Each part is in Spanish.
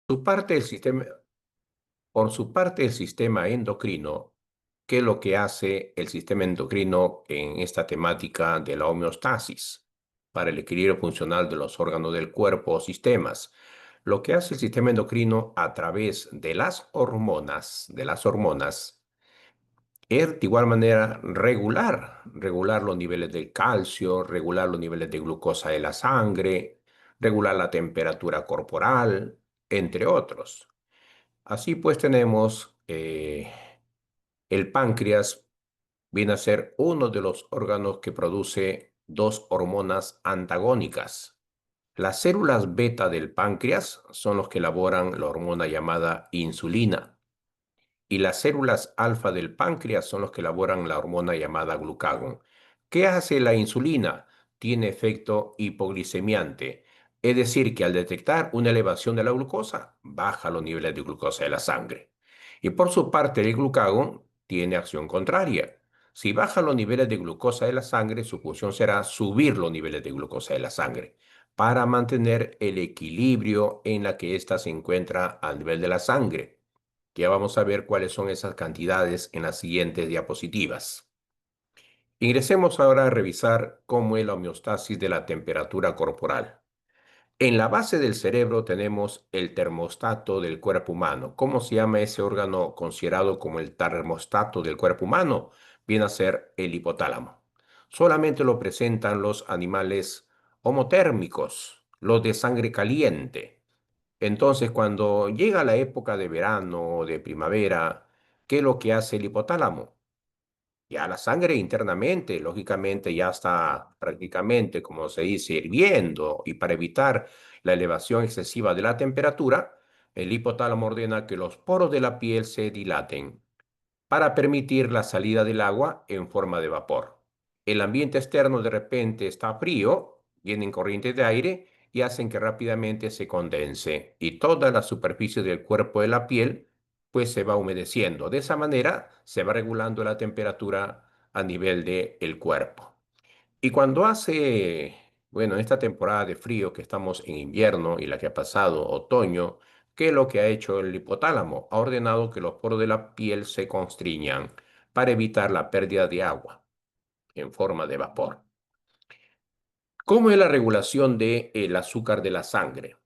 Su parte del sistema, por su parte, el sistema endocrino, ¿qué es lo que hace el sistema endocrino en esta temática de la homeostasis para el equilibrio funcional de los órganos del cuerpo o sistemas? Lo que hace el sistema endocrino a través de las hormonas, es de igual manera regular los niveles del calcio, regular los niveles de glucosa de la sangre, regular la temperatura corporal, entre otros. Así pues tenemos el páncreas viene a ser uno de los órganos que produce dos hormonas antagónicas. Las células beta del páncreas son los que elaboran la hormona llamada insulina y las células alfa del páncreas son los que elaboran la hormona llamada glucagón. ¿Qué hace la insulina? Tiene efecto hipoglicemiante, es decir, que al detectar una elevación de la glucosa, baja los niveles de glucosa de la sangre. Y por su parte, el glucagón tiene acción contraria. Si baja los niveles de glucosa de la sangre, su función será subir los niveles de glucosa de la sangre para mantener el equilibrio en la que ésta se encuentra a nivel de la sangre. Ya vamos a ver cuáles son esas cantidades en las siguientes diapositivas. Ingresemos ahora a revisar cómo es la homeostasis de la temperatura corporal. En la base del cerebro tenemos el termostato del cuerpo humano. ¿Cómo se llama ese órgano considerado como el termostato del cuerpo humano? Viene a ser el hipotálamo. Solamente lo presentan los animales homotérmicos, los de sangre caliente. Entonces, cuando llega la época de verano o de primavera, ¿qué es lo que hace el hipotálamo? Ya la sangre internamente, lógicamente, ya está prácticamente, como se dice, hirviendo. Y para evitar la elevación excesiva de la temperatura, el hipotálamo ordena que los poros de la piel se dilaten para permitir la salida del agua en forma de vapor. El ambiente externo de repente está frío, vienen corrientes de aire y hacen que rápidamente se condense y toda la superficie del cuerpo de la piel pues se va humedeciendo. De esa manera se va regulando la temperatura a nivel del cuerpo. Y cuando hace, bueno, en esta temporada de frío que estamos en invierno y la que ha pasado otoño, ¿qué es lo que ha hecho el hipotálamo? Ha ordenado que los poros de la piel se constriñan para evitar la pérdida de agua en forma de vapor. ¿Cómo es la regulación del azúcar de la sangre?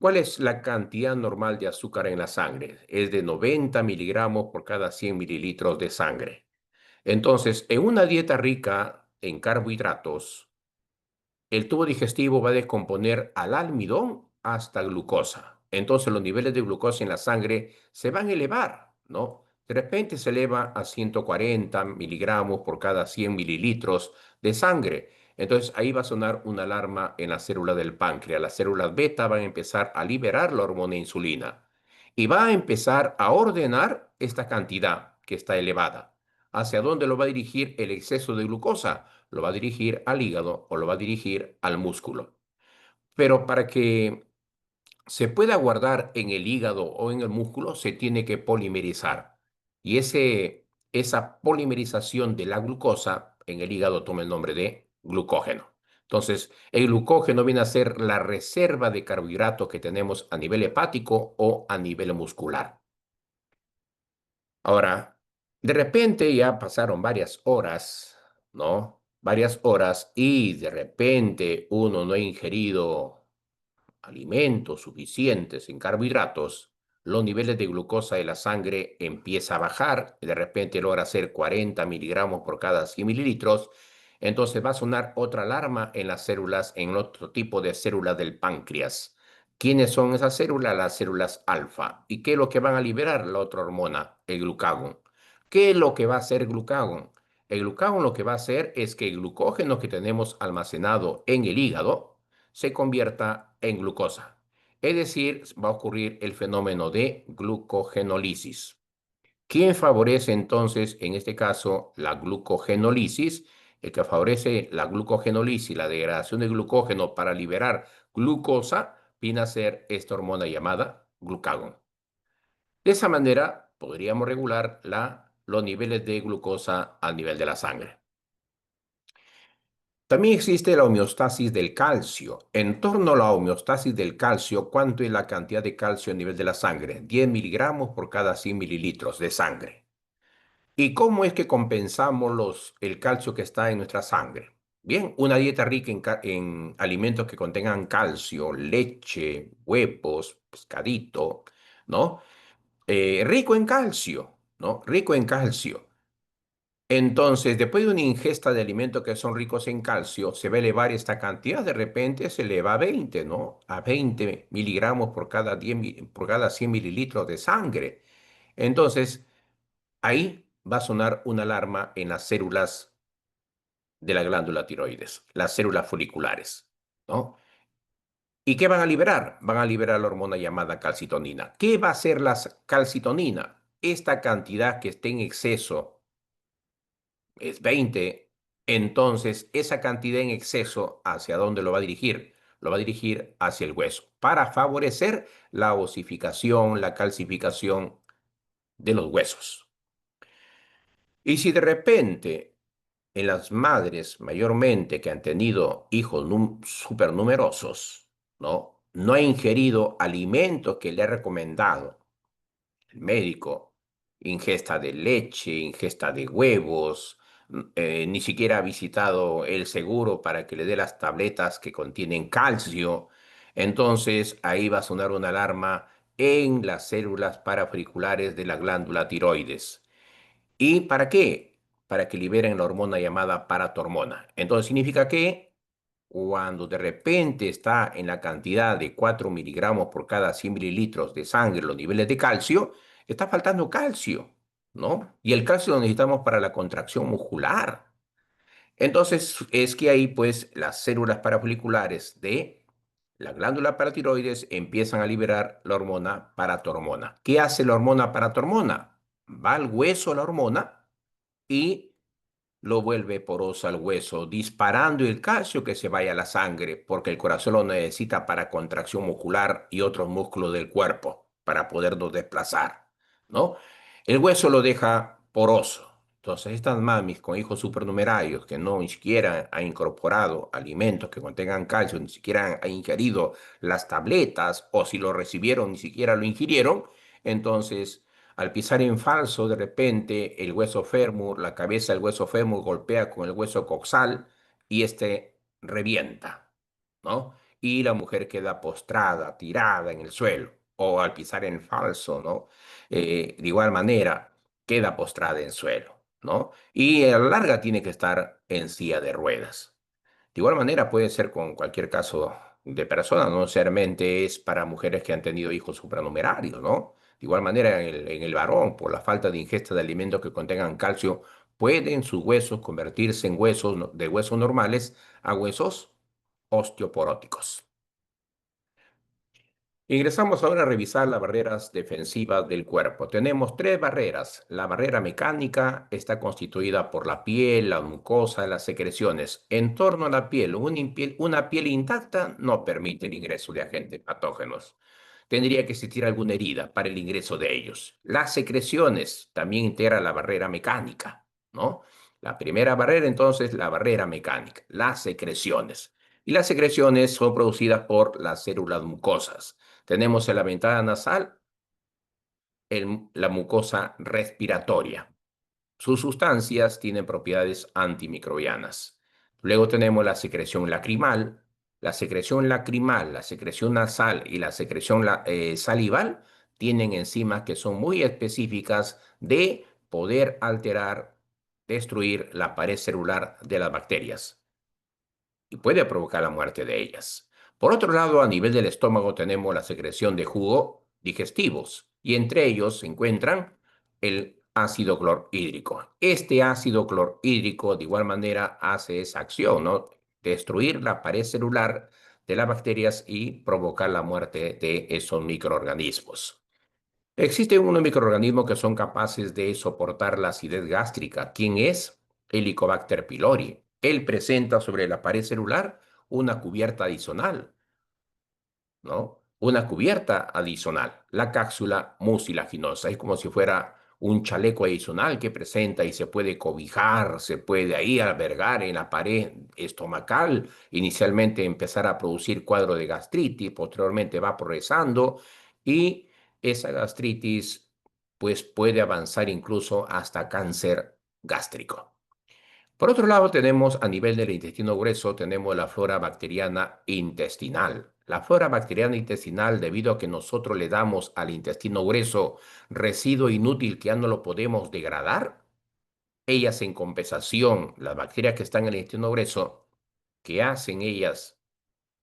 ¿Cuál es la cantidad normal de azúcar en la sangre? Es de 90 miligramos por cada 100 mililitros de sangre. Entonces, en una dieta rica en carbohidratos, el tubo digestivo va a descomponer al almidón hasta glucosa. Entonces los niveles de glucosa en la sangre se van a elevar, ¿no? De repente se eleva a 140 miligramos por cada 100 mililitros de sangre. Entonces ahí va a sonar una alarma en la célula del páncreas. Las células beta van a empezar a liberar la hormona insulina y va a empezar a ordenar esta cantidad que está elevada. ¿Hacia dónde lo va a dirigir el exceso de glucosa? Lo va a dirigir al hígado o lo va a dirigir al músculo. Pero para que se pueda guardar en el hígado o en el músculo, se tiene que polimerizar. Y esa polimerización de la glucosa en el hígado toma el nombre de glucógeno. Entonces, el glucógeno viene a ser la reserva de carbohidratos que tenemos a nivel hepático o a nivel muscular. Ahora, de repente ya pasaron varias horas, ¿no? Varias horas y de repente uno no ha ingerido alimentos suficientes en carbohidratos, los niveles de glucosa de la sangre empieza a bajar, de repente logra ser 40 miligramos por cada 100 mililitros, entonces va a sonar otra alarma en las células, en otro tipo de células del páncreas. ¿Quiénes son esas células? Las células alfa. ¿Y qué es lo que van a liberar? La otra hormona, el glucagón. ¿Qué es lo que va a hacer glucagón? El glucagón lo que va a hacer es que el glucógeno que tenemos almacenado en el hígado se convierta en glucosa. Es decir, va a ocurrir el fenómeno de glucogenólisis. ¿Quién favorece entonces, en este caso, la glucogenólisis? El que favorece la glucogenólisis, la degradación de glucógeno para liberar glucosa, viene a ser esta hormona llamada glucagón. De esa manera, podríamos regular los niveles de glucosa al nivel de la sangre. También existe la homeostasis del calcio. En torno a la homeostasis del calcio, ¿cuánto es la cantidad de calcio a nivel de la sangre? 10 miligramos por cada 100 mililitros de sangre. ¿Y cómo es que compensamos el calcio que está en nuestra sangre? Bien, una dieta rica en alimentos que contengan calcio, leche, huevos, pescadito, ¿no? Rico en calcio, ¿no? Rico en calcio. Entonces, después de una ingesta de alimentos que son ricos en calcio, se va a elevar esta cantidad, de repente se eleva a 20, ¿no? A 20 miligramos por cada 100 mililitros de sangre. Entonces, ahí va a sonar una alarma en las células de la glándula tiroides, las células foliculares, ¿no? ¿Y qué van a liberar? Van a liberar la hormona llamada calcitonina. ¿Qué va a hacer la calcitonina? Esta cantidad que esté en exceso es 20, entonces esa cantidad en exceso, ¿hacia dónde lo va a dirigir? Lo va a dirigir hacia el hueso para favorecer la osificación, la calcificación de los huesos. Y si de repente en las madres mayormente que han tenido hijos supernumerosos, ¿no? No ha ingerido alimentos que le ha recomendado el médico, ingesta de leche, ingesta de huevos, ni siquiera ha visitado el seguro para que le dé las tabletas que contienen calcio, entonces ahí va a sonar una alarma en las células parafoliculares de la glándula tiroides. ¿Y para qué? Para que liberen la hormona llamada paratormona. Entonces significa que cuando de repente está en la cantidad de 4 miligramos por cada 100 mililitros de sangre los niveles de calcio, está faltando calcio, ¿no? Y el calcio lo necesitamos para la contracción muscular. Entonces es que ahí pues las células parafoliculares de la glándula paratiroides empiezan a liberar la hormona paratormona. ¿Qué hace la hormona paratormona? Va al hueso la hormona y lo vuelve poroso al hueso, disparando el calcio que se vaya a la sangre, porque el corazón lo necesita para contracción muscular y otros músculos del cuerpo, para podernos desplazar, ¿no? El hueso lo deja poroso. Entonces, estas mamis con hijos supernumerarios que no ni siquiera han incorporado alimentos que contengan calcio, ni siquiera han ingerido las tabletas, o si lo recibieron, ni siquiera lo ingirieron, entonces al pisar en falso, de repente el hueso fémur, la cabeza del hueso fémur golpea con el hueso coxal y este revienta, ¿no? Y la mujer queda postrada, tirada en el suelo, o al pisar en falso, ¿no? De igual manera, queda postrada en suelo, ¿no? Y a la larga tiene que estar en silla de ruedas. De igual manera puede ser con cualquier caso de persona, no necesariamente es para mujeres que han tenido hijos supranumerarios, ¿no? De igual manera en el varón, por la falta de ingesta de alimentos que contengan calcio, pueden sus huesos convertirse en huesos de huesos normales a huesos osteoporóticos. Ingresamos ahora a revisar las barreras defensivas del cuerpo. Tenemos tres barreras. La barrera mecánica está constituida por la piel, la mucosa, las secreciones. En torno a la piel, una piel intacta no permite el ingreso de agentes patógenos. Tendría que existir alguna herida para el ingreso de ellos. Las secreciones también integran la barrera mecánica, ¿no? La primera barrera, entonces, la barrera mecánica, las secreciones. Y las secreciones son producidas por las células mucosas. Tenemos en la ventana nasal la mucosa respiratoria. Sus sustancias tienen propiedades antimicrobianas. Luego tenemos la secreción lacrimal. La secreción lacrimal, la secreción nasal y la secreción salival tienen enzimas que son muy específicas de poder alterar, destruir la pared celular de las bacterias y puede provocar la muerte de ellas. Por otro lado, a nivel del estómago tenemos la secreción de jugo digestivos y entre ellos se encuentran el ácido clorhídrico. Este ácido clorhídrico de igual manera hace esa acción, ¿no? Destruir la pared celular de las bacterias y provocar la muerte de esos microorganismos. Existen unos microorganismos que son capaces de soportar la acidez gástrica. ¿Quién es? Helicobacter pylori. Él presenta sobre la pared celular una cubierta adicional, ¿no? Una cubierta adicional, la cápsula mucilaginosa. Es como si fuera un chaleco adicional que presenta y se puede cobijar, se puede ahí albergar en la pared estomacal, inicialmente empezar a producir cuadro de gastritis, posteriormente va progresando y esa gastritis pues puede avanzar incluso hasta cáncer gástrico. Por otro lado, tenemos a nivel del intestino grueso, tenemos la flora bacteriana intestinal. La flora bacteriana intestinal, debido a que nosotros le damos al intestino grueso residuo inútil que ya no lo podemos degradar, ellas en compensación, las bacterias que están en el intestino grueso, ¿qué hacen ellas?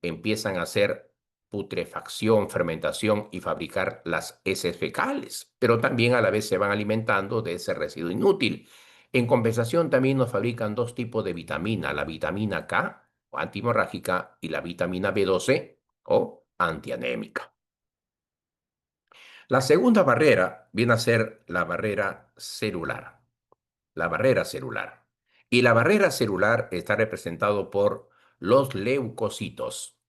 Empiezan a hacer putrefacción, fermentación y fabricar las heces fecales, pero también a la vez se van alimentando de ese residuo inútil. En compensación también nos fabrican dos tipos de vitamina, la vitamina K, o antimorrágica, y la vitamina B12, o antianémica. La segunda barrera viene a ser la barrera celular. La barrera celular. Y la barrera celular está representado por los leucocitos.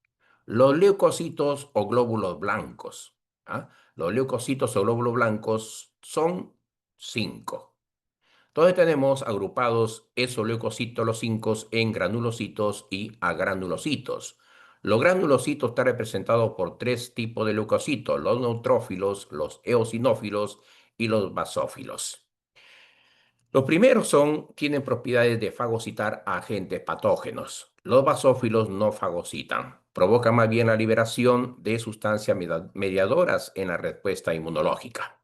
Los leucocitos o glóbulos blancos. ¿Ah? Los leucocitos o glóbulos blancos son cinco. Entonces tenemos agrupados esos leucocitos, los cinco, en granulocitos y agranulocitos. Los granulocitos están representados por tres tipos de leucocitos: los neutrófilos, los eosinófilos y los basófilos. Los primeros tienen propiedades de fagocitar a agentes patógenos. Los basófilos no fagocitan, provocan más bien la liberación de sustancias mediadoras en la respuesta inmunológica.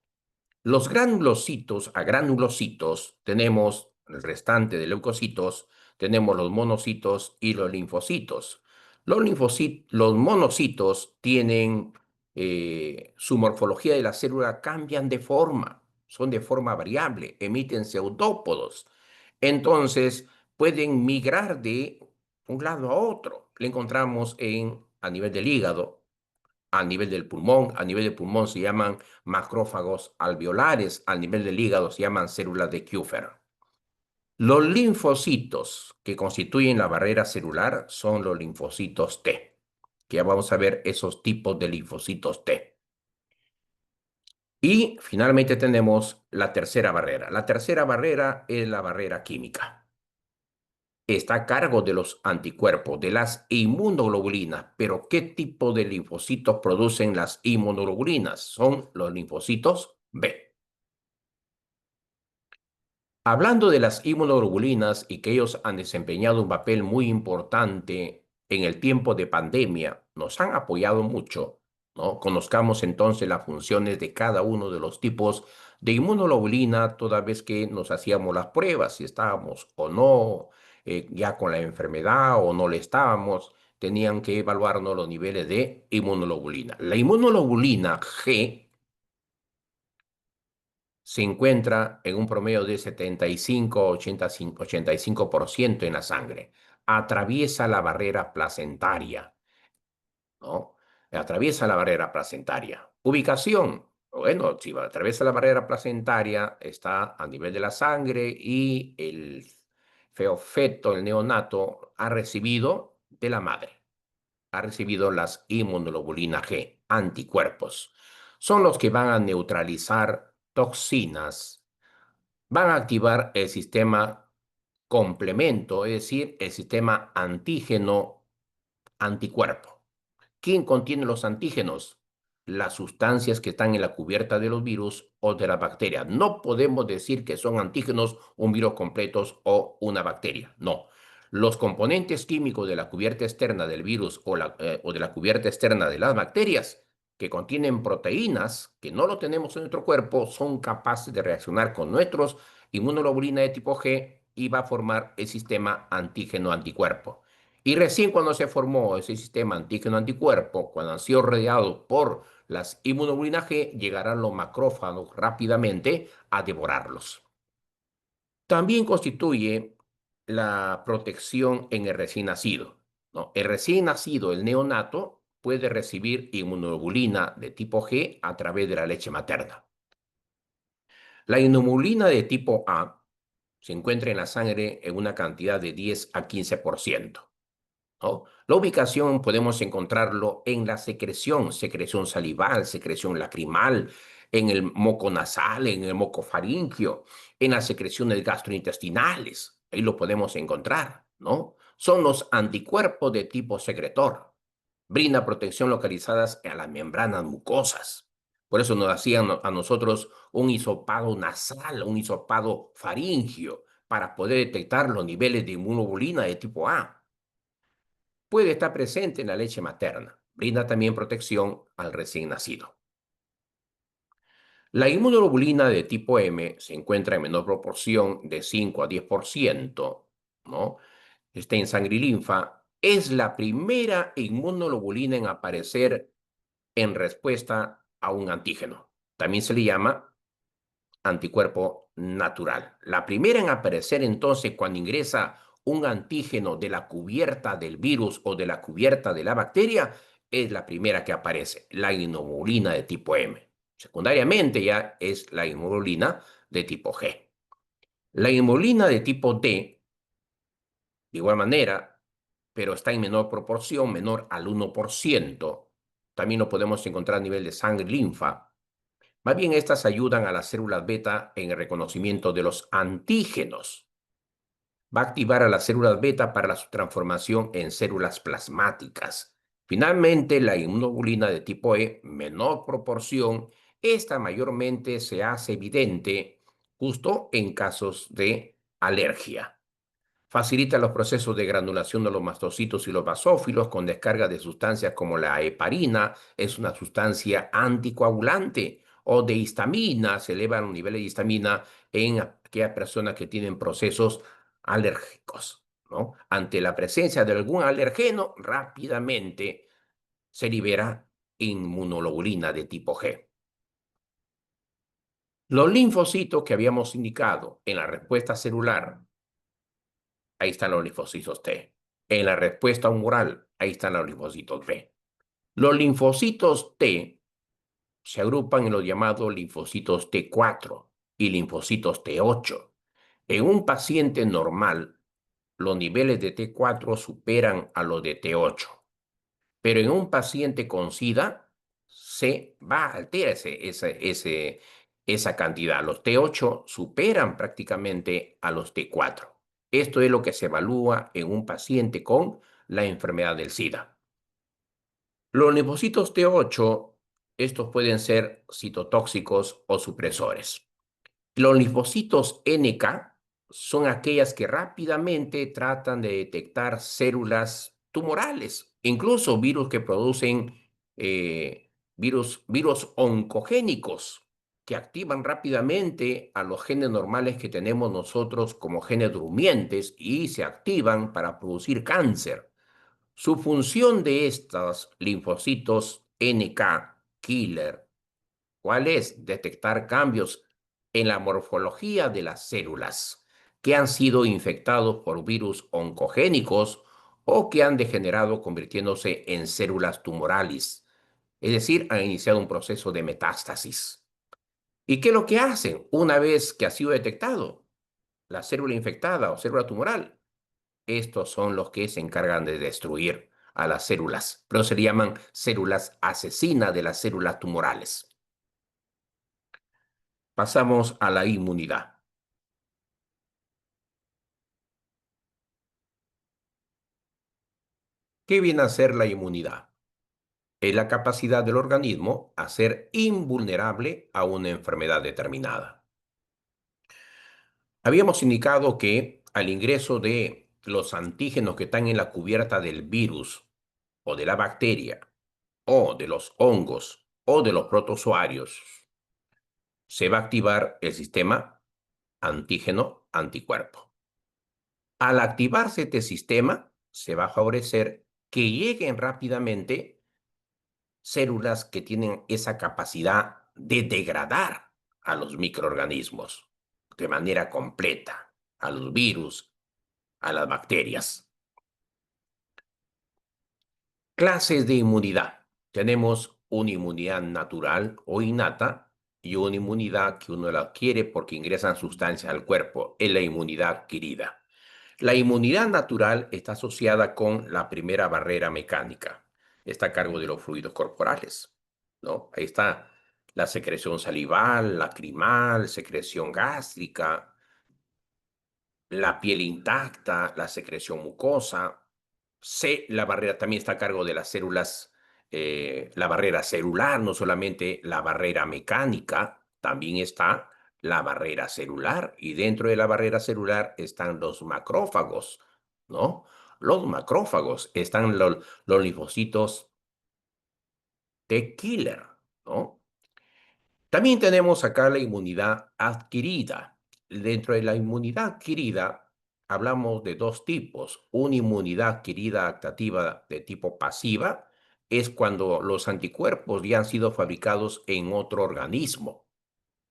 Los granulocitos, a granulocitos, tenemos el restante de leucocitos, tenemos los monocitos y los linfocitos. Los monocitos tienen su morfología de la célula cambian de forma, son de forma variable, emiten pseudópodos. Entonces, pueden migrar de un lado a otro. Le encontramos a nivel del hígado, a nivel del pulmón. A nivel del pulmón se llaman macrófagos alveolares, a nivel del hígado se llaman células de Kupffer. Los linfocitos que constituyen la barrera celular son los linfocitos T, que ya vamos a ver esos tipos de linfocitos T. Y finalmente tenemos la tercera barrera. La tercera barrera es la barrera química. Está a cargo de los anticuerpos, de las inmunoglobulinas. Pero ¿qué tipo de linfocitos producen las inmunoglobulinas? Son los linfocitos B. Hablando de las inmunoglobulinas y que ellos han desempeñado un papel muy importante en el tiempo de pandemia, nos han apoyado mucho, ¿no? Conozcamos entonces las funciones de cada uno de los tipos de inmunoglobulina toda vez que nos hacíamos las pruebas, si estábamos o no ya con la enfermedad o no le estábamos, tenían que evaluarnos los niveles de inmunoglobulina. La inmunoglobulina G se encuentra en un promedio de 75-85% en la sangre. Atraviesa la barrera placentaria, ¿no? Atraviesa la barrera placentaria. Ubicación. Bueno, si atraviesa la barrera placentaria, está a nivel de la sangre y el feto, el neonato, ha recibido de la madre, ha recibido las inmunoglobulinas G, anticuerpos. Son los que van a neutralizar toxinas, van a activar el sistema complemento, es decir, el sistema antígeno anticuerpo. ¿Quién contiene los antígenos? Las sustancias que están en la cubierta de los virus o de las bacterias. No podemos decir que son antígenos un virus completo o una bacteria. No. Los componentes químicos de la cubierta externa del virus o de la cubierta externa de las bacterias que contienen proteínas que no lo tenemos en nuestro cuerpo son capaces de reaccionar con nuestros inmunoglobulina de tipo G y va a formar el sistema antígeno-anticuerpo. Y recién cuando se formó ese sistema antígeno-anticuerpo, cuando han sido rodeados por las inmunoglobulinas G, llegarán los macrófagos rápidamente a devorarlos. También constituye la protección en el recién nacido, ¿no? El recién nacido, el neonato, puede recibir inmunoglobulina de tipo G a través de la leche materna. La inmunoglobulina de tipo A se encuentra en la sangre en una cantidad de 10 a 15%. ¿no? La ubicación podemos encontrarlo en la secreción, secreción salival, secreción lacrimal, en el moco nasal, en el moco faríngeo, en las secreciones gastrointestinales. Ahí lo podemos encontrar, ¿no? Son los anticuerpos de tipo secretor. Brinda protección localizadas a las membranas mucosas. Por eso nos hacían a nosotros un hisopado nasal, un hisopado faríngeo, para poder detectar los niveles de inmunoglobulina de tipo A. Puede estar presente en la leche materna. Brinda también protección al recién nacido. La inmunoglobulina de tipo M se encuentra en menor proporción de 5 a 10%, ¿no? Está en sangre y linfa. Es la primera inmunoglobulina en aparecer en respuesta a un antígeno. También se le llama anticuerpo natural. La primera en aparecer entonces cuando ingresa un antígeno de la cubierta del virus o de la cubierta de la bacteria es la primera que aparece, la inmunoglobulina de tipo M. Secundariamente ya es la inmunoglobulina de tipo G. La inmunoglobulina de tipo D, de igual manera, pero está en menor proporción, menor al 1%. También lo podemos encontrar a nivel de sangre y linfa. Más bien, estas ayudan a las células beta en el reconocimiento de los antígenos. Va a activar a las células beta para su transformación en células plasmáticas. Finalmente, la inmunoglobulina de tipo E, menor proporción, esta mayormente se hace evidente justo en casos de alergia. Facilita los procesos de granulación de los mastocitos y los basófilos con descarga de sustancias como la heparina, es una sustancia anticoagulante, o de histamina, se elevan los niveles de histamina en aquellas personas que tienen procesos alérgicos, ¿no? Ante la presencia de algún alergeno, rápidamente se libera inmunoglobulina de tipo G. Los linfocitos que habíamos indicado en la respuesta celular, ahí están los linfocitos T. En la respuesta humoral, ahí están los linfocitos B. Los linfocitos T se agrupan en los llamados linfocitos T4 y linfocitos T8. En un paciente normal, los niveles de T4 superan a los de T8, pero en un paciente con SIDA se va a alterar esa cantidad. Los T8 superan prácticamente a los T4. Esto es lo que se evalúa en un paciente con la enfermedad del SIDA. Los linfocitos T8, estos pueden ser citotóxicos o supresores. Los linfocitos NK son aquellas que rápidamente tratan de detectar células tumorales, incluso virus que producen virus oncogénicos que activan rápidamente a los genes normales que tenemos nosotros como genes durmientes y se activan para producir cáncer. Su función de estos linfocitos NK killer, ¿cuál es? Detectar cambios en la morfología de las células que han sido infectados por virus oncogénicos o que han degenerado convirtiéndose en células tumorales. Es decir, han iniciado un proceso de metástasis. ¿Y qué es lo que hacen una vez que ha sido detectado la célula infectada o célula tumoral? Estos son los que se encargan de destruir a las células, pero se llaman células asesinas de las células tumorales. Pasamos a la inmunidad. ¿Qué viene a ser la inmunidad? Es la capacidad del organismo a ser invulnerable a una enfermedad determinada. Habíamos indicado que al ingreso de los antígenos que están en la cubierta del virus o de la bacteria o de los hongos o de los protozoarios, se va a activar el sistema antígeno-anticuerpo. Al activarse este sistema, se va a favorecer que lleguen rápidamente células que tienen esa capacidad de degradar a los microorganismos de manera completa, a los virus, a las bacterias. Clases de inmunidad. Tenemos una inmunidad natural o innata y una inmunidad que uno la adquiere porque ingresan sustancias al cuerpo, es la inmunidad adquirida. La inmunidad natural está asociada con la primera barrera mecánica. Está a cargo de los fluidos corporales, ¿no? Ahí está la secreción salival, lacrimal, secreción gástrica, la piel intacta, la secreción mucosa. La barrera también está a cargo de las células, la barrera celular, no solamente la barrera mecánica, también está la barrera celular. Y dentro de la barrera celular están los macrófagos, ¿no? Los macrófagos están los linfocitos T killer, ¿no? También tenemos acá la inmunidad adquirida. Dentro de la inmunidad adquirida hablamos de dos tipos. Una inmunidad adquirida adaptativa de tipo pasiva es cuando los anticuerpos ya han sido fabricados en otro organismo,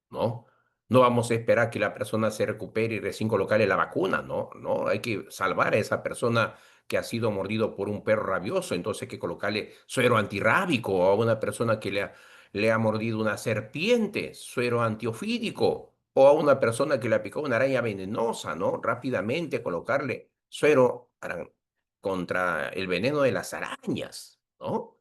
¿no? No vamos a esperar que la persona se recupere y recién colocarle la vacuna, ¿no? No, hay que salvar a esa persona que ha sido mordido por un perro rabioso, entonces hay que colocarle suero antirrábico, o a una persona que le ha mordido una serpiente, suero antiofídico, o a una persona que le ha picado una araña venenosa, ¿no? Rápidamente colocarle contra el veneno de las arañas, ¿no?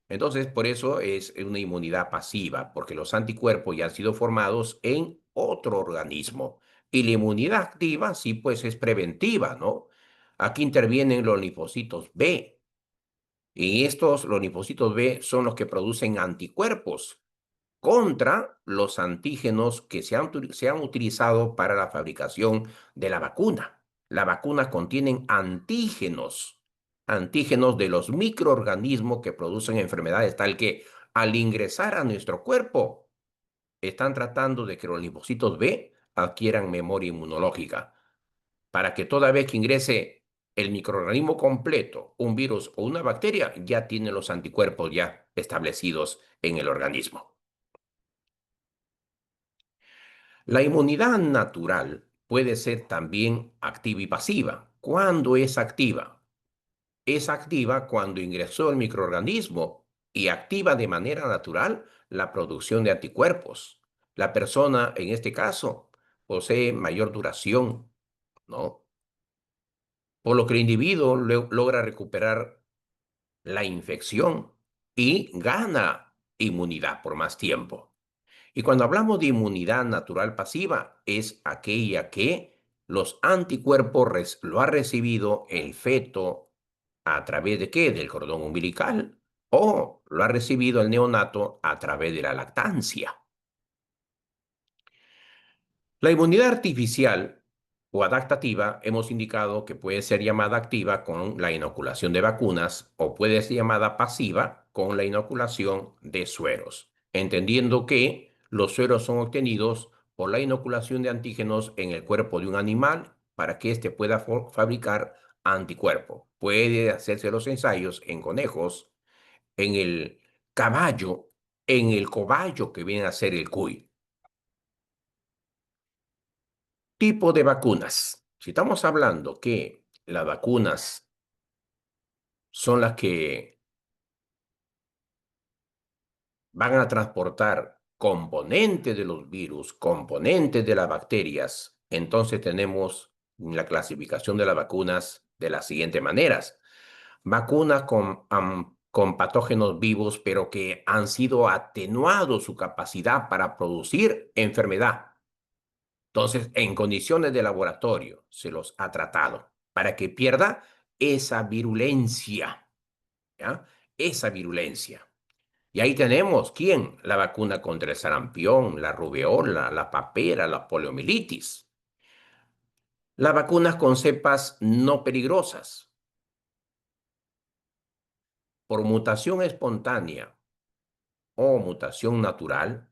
Entonces, por eso es una inmunidad pasiva, porque los anticuerpos ya han sido formados en otro organismo. Y la inmunidad activa, sí, pues es preventiva, ¿no? Aquí intervienen los linfocitos B. Y los linfocitos B, son los que producen anticuerpos contra los antígenos que se han utilizado para la fabricación de la vacuna. Las vacunas contienen antígenos, antígenos de los microorganismos que producen enfermedades, tal que al ingresar a nuestro cuerpo, están tratando de que los linfocitos B adquieran memoria inmunológica, para que toda vez que ingrese el microorganismo completo, un virus o una bacteria, ya tiene los anticuerpos ya establecidos en el organismo. La inmunidad natural puede ser también activa y pasiva. ¿Cuándo es activa? Es activa cuando ingresó el microorganismo y activa de manera natural la producción de anticuerpos. La persona, en este caso, posee mayor duración, ¿no? Por lo que el individuo logra recuperar la infección y gana inmunidad por más tiempo. Y cuando hablamos de inmunidad natural pasiva, es aquella que los anticuerpos lo ha recibido el feto a través de qué, del cordón umbilical, o lo ha recibido el neonato a través de la lactancia. La inmunidad artificial o adaptativa hemos indicado que puede ser llamada activa con la inoculación de vacunas o puede ser llamada pasiva con la inoculación de sueros, entendiendo que los sueros son obtenidos por la inoculación de antígenos en el cuerpo de un animal para que éste pueda fabricar anticuerpo. Puede hacerse los ensayos en conejos, en el caballo, en el cobayo que viene a ser el cuy. Tipo de vacunas. Si estamos hablando que las vacunas son las que van a transportar componentes de los virus, componentes de las bacterias, entonces tenemos la clasificación de las vacunas de las siguientes maneras. Vacunas con patógenos vivos, pero que han sido atenuados su capacidad para producir enfermedad. Entonces, en condiciones de laboratorio se los ha tratado para que pierda esa virulencia, ¿ya? Esa virulencia. Y ahí tenemos, ¿quién? La vacuna contra el sarampión, la rubeola, la papera, la poliomielitis. Las vacunas con cepas no peligrosas. Por mutación espontánea o mutación natural,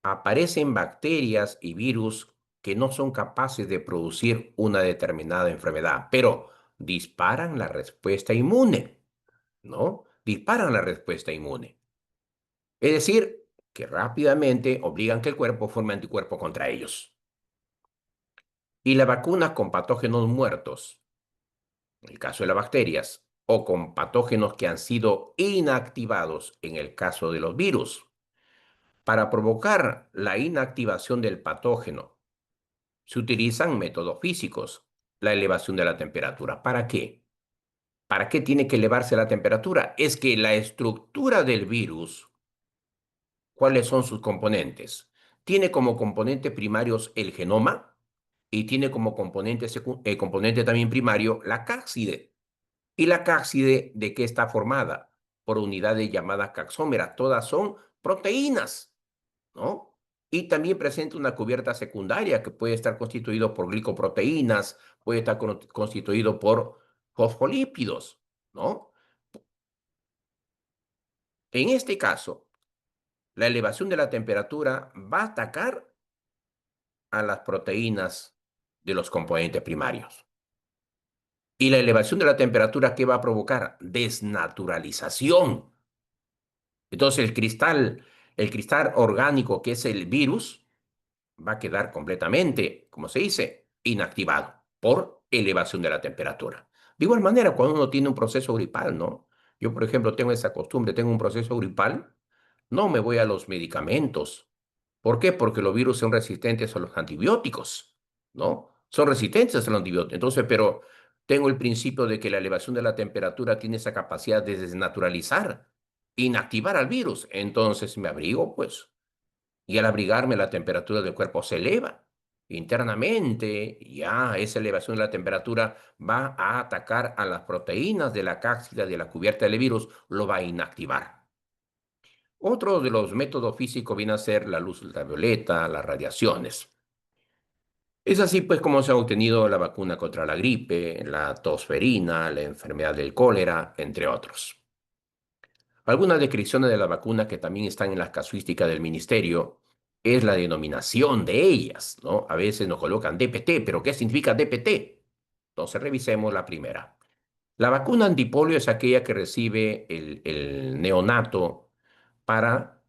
aparecen bacterias y virus que no son capaces de producir una determinada enfermedad, pero disparan la respuesta inmune, ¿no? Disparan la respuesta inmune. Es decir, que rápidamente obligan que el cuerpo forme anticuerpos contra ellos. Y la vacuna con patógenos muertos, en el caso de las bacterias, o con patógenos que han sido inactivados, en el caso de los virus. Para provocar la inactivación del patógeno, se utilizan métodos físicos. la elevación de la temperatura. ¿Para qué? ¿Para qué tiene que elevarse la temperatura? Es que la estructura del virus, ¿cuáles son sus componentes? Tiene como componentes primarios el genoma y tiene como componente también primario la cápside. ¿Y la cápside de qué está formada? Por unidades llamadas caxómeras. Todas son proteínas, ¿no? Y también presenta una cubierta secundaria que puede estar constituido por glicoproteínas, puede estar constituido por fosfolípidos, ¿no? En este caso, la elevación de la temperatura va a atacar a las proteínas de los componentes primarios. Y la elevación de la temperatura, ¿qué va a provocar? Desnaturalización. Entonces el cristal orgánico que es el virus, va a quedar completamente, como se dice, inactivado por elevación de la temperatura. De igual manera, cuando uno tiene un proceso gripal, ¿no? Yo, por ejemplo, tengo esa costumbre, tengo un proceso gripal, no me voy a los medicamentos. ¿Por qué? Porque los virus son resistentes a los antibióticos, ¿no? Son resistentes a los antibióticos. Entonces, pero tengo el principio de que la elevación de la temperatura tiene esa capacidad de desnaturalizar, inactivar al virus. Entonces me abrigo, pues, y al abrigarme la temperatura del cuerpo se eleva internamente. Ya esa elevación de la temperatura va a atacar a las proteínas de la cápside de la cubierta del virus, lo va a inactivar. Otro de los métodos físicos viene a ser la luz ultravioleta, las radiaciones. Es así pues como se ha obtenido la vacuna contra la gripe, la tosferina, la enfermedad del cólera, entre otros. Algunas descripciones de la vacuna que también están en las casuísticas del ministerio es la denominación de ellas, ¿no? A veces nos colocan DPT, pero ¿qué significa DPT? Entonces revisemos la primera. La vacuna antipolio es aquella que recibe el neonato para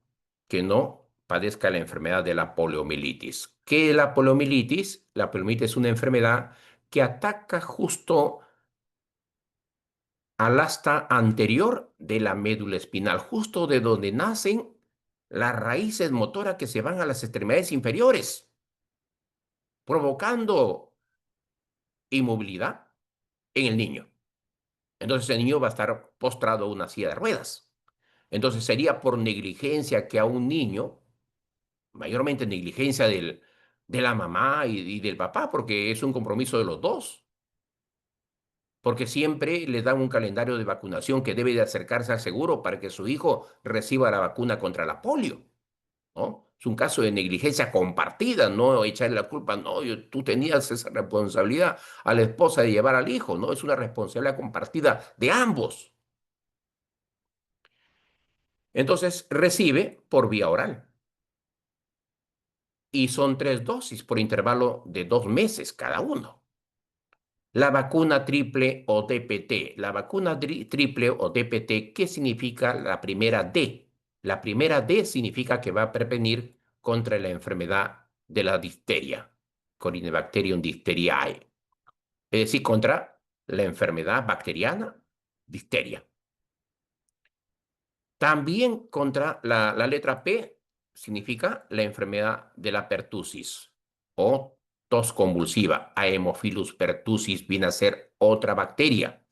que no padezca la enfermedad de la poliomielitis. ¿Qué es la poliomielitis? La poliomielitis es una enfermedad que ataca justo al asta anterior de la médula espinal, justo de donde nacen las raíces motoras que se van a las extremidades inferiores, provocando inmovilidad en el niño. Entonces el niño va a estar postrado a una silla de ruedas. Entonces sería por negligencia que a un niño, mayormente negligencia de la mamá y del papá, porque es un compromiso de los dos, porque siempre les dan un calendario de vacunación que debe de acercarse al seguro para que su hijo reciba la vacuna contra la polio, ¿no? Es un caso de negligencia compartida, no echarle la culpa, no, tú tenías esa responsabilidad a la esposa de llevar al hijo, ¿no? Es una responsabilidad compartida de ambos. Entonces recibe por vía oral y son 3 dosis por intervalo de 2 meses cada uno. La vacuna triple o DPT. La vacuna triple o DPT, ¿qué significa la primera D? La primera D significa que va a prevenir contra la enfermedad de la difteria, Corynebacterium diphtheriae. Es decir, contra la enfermedad bacteriana, difteria. También contra la letra P significa la enfermedad de la pertusis o tos convulsiva. Haemophilus pertussis viene a ser otra bacteria.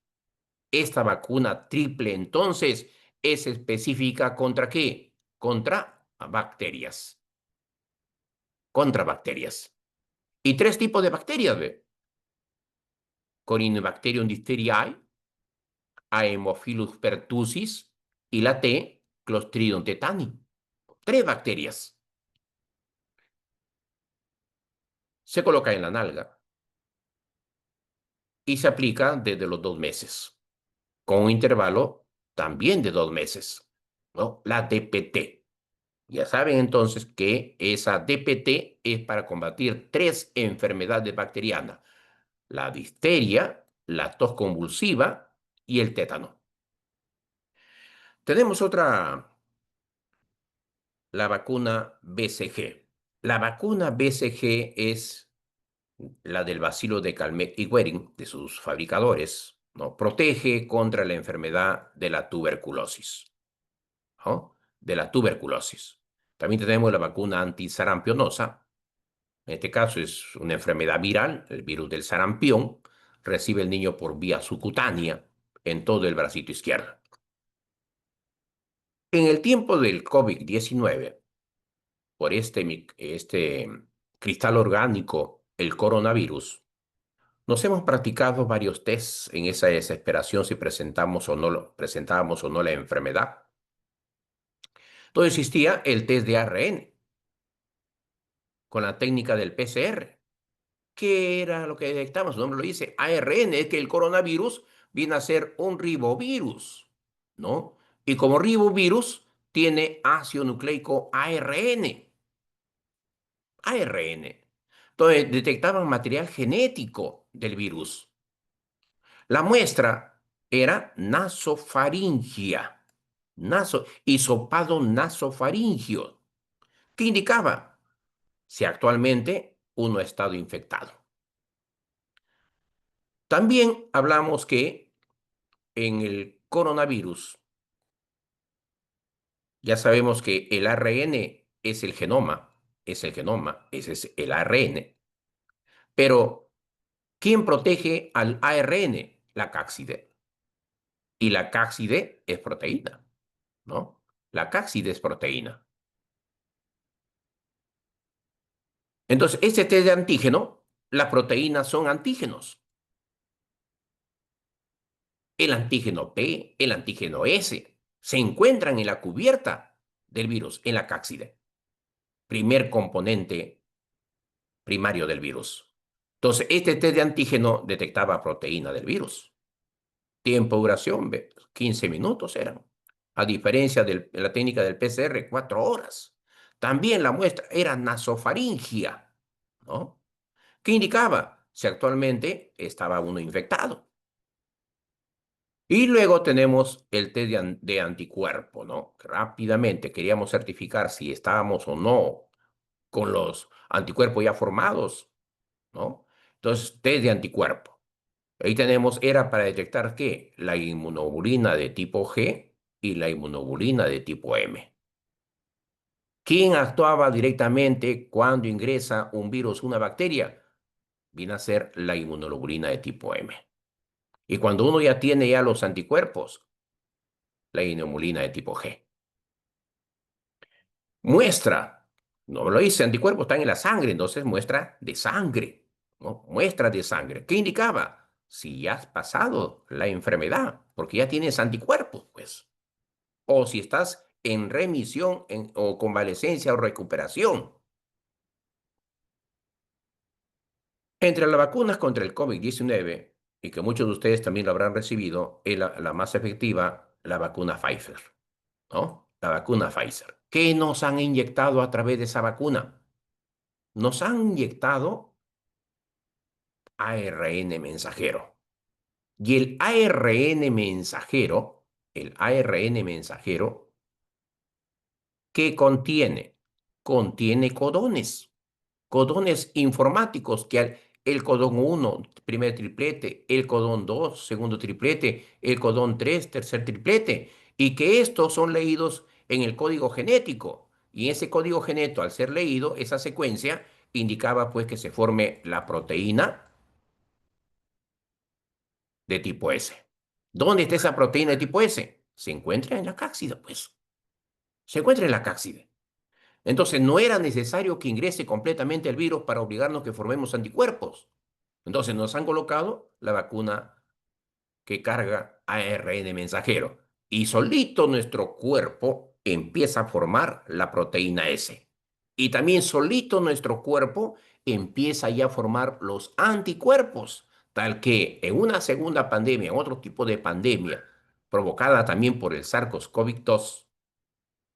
Esta vacuna triple, entonces, es específica ¿contra qué? Contra bacterias. Contra bacterias. Y 3 tipos de bacterias, ¿ve? Corynebacterium diphtheriae, Haemophilus pertussis y la T, Clostridium tetani. 3 bacterias. Se coloca en la nalga y se aplica desde los 2 meses, con un intervalo también de 2 meses, ¿no? La DPT. Ya saben entonces que esa DPT es para combatir 3 enfermedades bacterianas: la difteria, la tos convulsiva y el tétano. Tenemos otra, la vacuna BCG. La vacuna BCG es la del bacilo de Calmette y Guerin, de sus fabricadores, ¿no? Protege contra la enfermedad de la tuberculosis, ¿no? De la tuberculosis. También tenemos la vacuna antisarampionosa. En este caso es una enfermedad viral, el virus del sarampión, recibe el niño por vía subcutánea en todo el bracito izquierdo. En el tiempo del COVID-19, por este cristal orgánico, el coronavirus, nos hemos practicado varios tests en esa desesperación si presentábamos o no la enfermedad. Entonces existía el test de ARN con la técnica del PCR. ¿Qué era lo que detectamos? Su nombre lo dice, ARN, es que el coronavirus viene a ser un ribovirus, ¿no? Y como ribovirus tiene ácido nucleico ARN. ARN. Entonces detectaban material genético del virus. La muestra era nasofaringia, hisopado nasofaringio, que indicaba si actualmente uno ha estado infectado. También hablamos que en el coronavirus ya sabemos que el ARN ese es el ARN, pero ¿quién protege al ARN? La cápside. Y la cápside es proteína, ¿no? La cápside es proteína. Entonces, este test de antígeno, las proteínas son antígenos. El antígeno T, el antígeno S, se encuentran en la cubierta del virus, en la cápside, primer componente primario del virus. Entonces, este test de antígeno detectaba proteína del virus. Tiempo de duración, 15 minutos eran. A diferencia de la técnica del PCR, 4 horas. También la muestra era nasofaringia, ¿no? ¿Qué indicaba? Si actualmente estaba uno infectado. Y luego tenemos el test de anticuerpo, ¿no? Rápidamente queríamos certificar si estábamos o no con los anticuerpos ya formados, ¿no? Entonces, test de anticuerpo. Ahí tenemos, era para detectar ¿qué? La inmunoglobulina de tipo G y la inmunoglobulina de tipo M. ¿Quién actuaba directamente cuando ingresa un virus, una bacteria? Viene a ser la inmunoglobulina de tipo M. Y cuando uno ya tiene ya los anticuerpos, la inmunoglobulina de tipo G. Muestra, no lo dice, anticuerpos están en la sangre, entonces muestra de sangre, ¿no? Muestra de sangre. ¿Qué indicaba? Si ya has pasado la enfermedad, porque ya tienes anticuerpos, pues. O si estás en remisión o convalecencia o recuperación. Entre las vacunas contra el COVID-19, y que muchos de ustedes también lo habrán recibido, es la más efectiva, la vacuna Pfizer, ¿no? La vacuna Pfizer. ¿Qué nos han inyectado a través de esa vacuna? Nos han inyectado ARN mensajero. Y el ARN mensajero, ¿qué contiene? Contiene codones. Codones informáticos el codón 1, primer triplete, el codón 2, segundo triplete, el codón 3, tercer triplete, y que estos son leídos en el código genético. Y ese código genético, al ser leído, esa secuencia indicaba pues que se forme la proteína de tipo S. ¿Dónde está esa proteína de tipo S? Se encuentra en la cápside, pues. Se encuentra en la cápside. Entonces, no era necesario que ingrese completamente el virus para obligarnos que formemos anticuerpos. Entonces, nos han colocado la vacuna que carga ARN mensajero y solito nuestro cuerpo empieza a formar la proteína S. Y también solito nuestro cuerpo empieza ya a formar los anticuerpos, tal que en una segunda pandemia, en otro tipo de pandemia, provocada también por el SARS-CoV-2,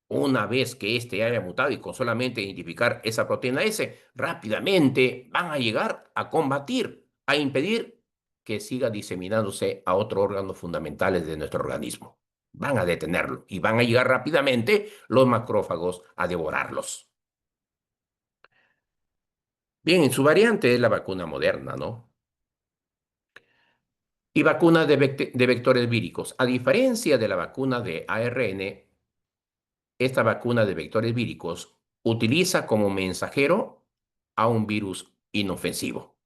una vez que éste haya mutado y con solamente identificar esa proteína S, rápidamente van a llegar a combatir, a impedir que siga diseminándose a otros órganos fundamentales de nuestro organismo. Van a detenerlo y van a llegar rápidamente los macrófagos a devorarlos. Bien, en su variante es la vacuna moderna, ¿no? Y vacuna de vectores víricos. A diferencia de la vacuna de ARN, esta vacuna de vectores víricos utiliza como mensajero a un virus inofensivo.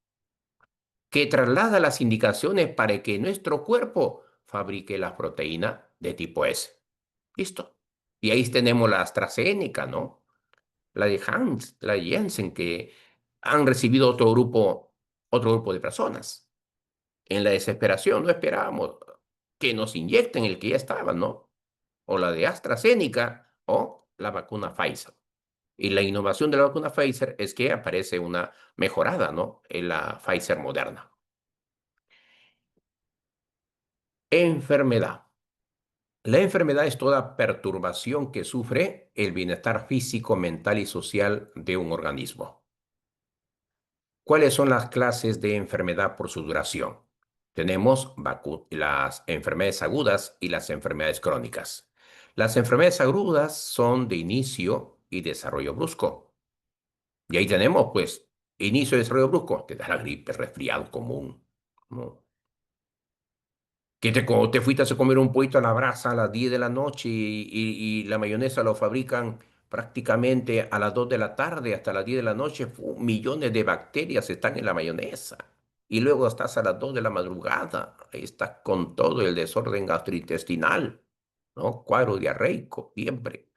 que traslada las indicaciones para que nuestro cuerpo fabrique las proteínas de tipo S. Listo. Y ahí tenemos la AstraZeneca, ¿no? La de Hans, la de Jensen, que han recibido otro grupo de personas. En la desesperación no esperábamos que nos inyecten el que ya estaba, ¿no? O la de AstraZeneca o la vacuna Pfizer. Y la innovación de la vacuna Pfizer es que aparece una mejorada, ¿no? En la Pfizer moderna. Enfermedad. La enfermedad es toda perturbación que sufre el bienestar físico, mental y social de un organismo. ¿Cuáles son las clases de enfermedad por su duración? Tenemos las enfermedades agudas y las enfermedades crónicas. Las enfermedades agudas son de inicio y desarrollo brusco. Y ahí tenemos, pues, inicio y desarrollo brusco. Te da la gripe, resfriado común, ¿no? Te fuiste a comer un pollito a la brasa a las 10 de la noche y la mayonesa lo fabrican prácticamente a las 2 de la tarde hasta las 10 de la noche. Millones de bacterias están en la mayonesa. Y luego estás a las 2 de la madrugada. Ahí estás con todo el desorden gastrointestinal, ¿no? Cuadro diarreico, siempre,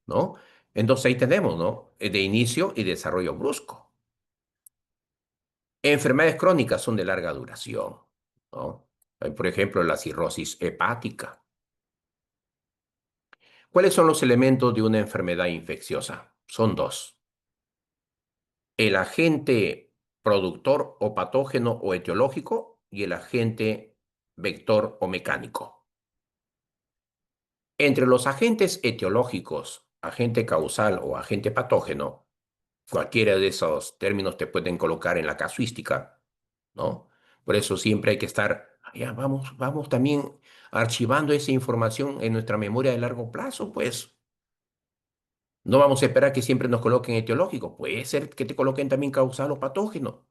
¿no? Entonces ahí tenemos, ¿no? De inicio y desarrollo brusco. Enfermedades crónicas son de larga duración, ¿no? Hay, por ejemplo, la cirrosis hepática. ¿Cuáles son los elementos de una enfermedad infecciosa? Son dos. El agente productor o patógeno o etiológico y el agente vector o mecánico. Entre los agentes etiológicos, agente causal o agente patógeno, cualquiera de esos términos te pueden colocar en la casuística, ¿no? Por eso siempre hay que estar, ya vamos también archivando esa información en nuestra memoria de largo plazo, pues. No vamos a esperar que siempre nos coloquen etiológico. Puede ser que te coloquen también causal o patógeno,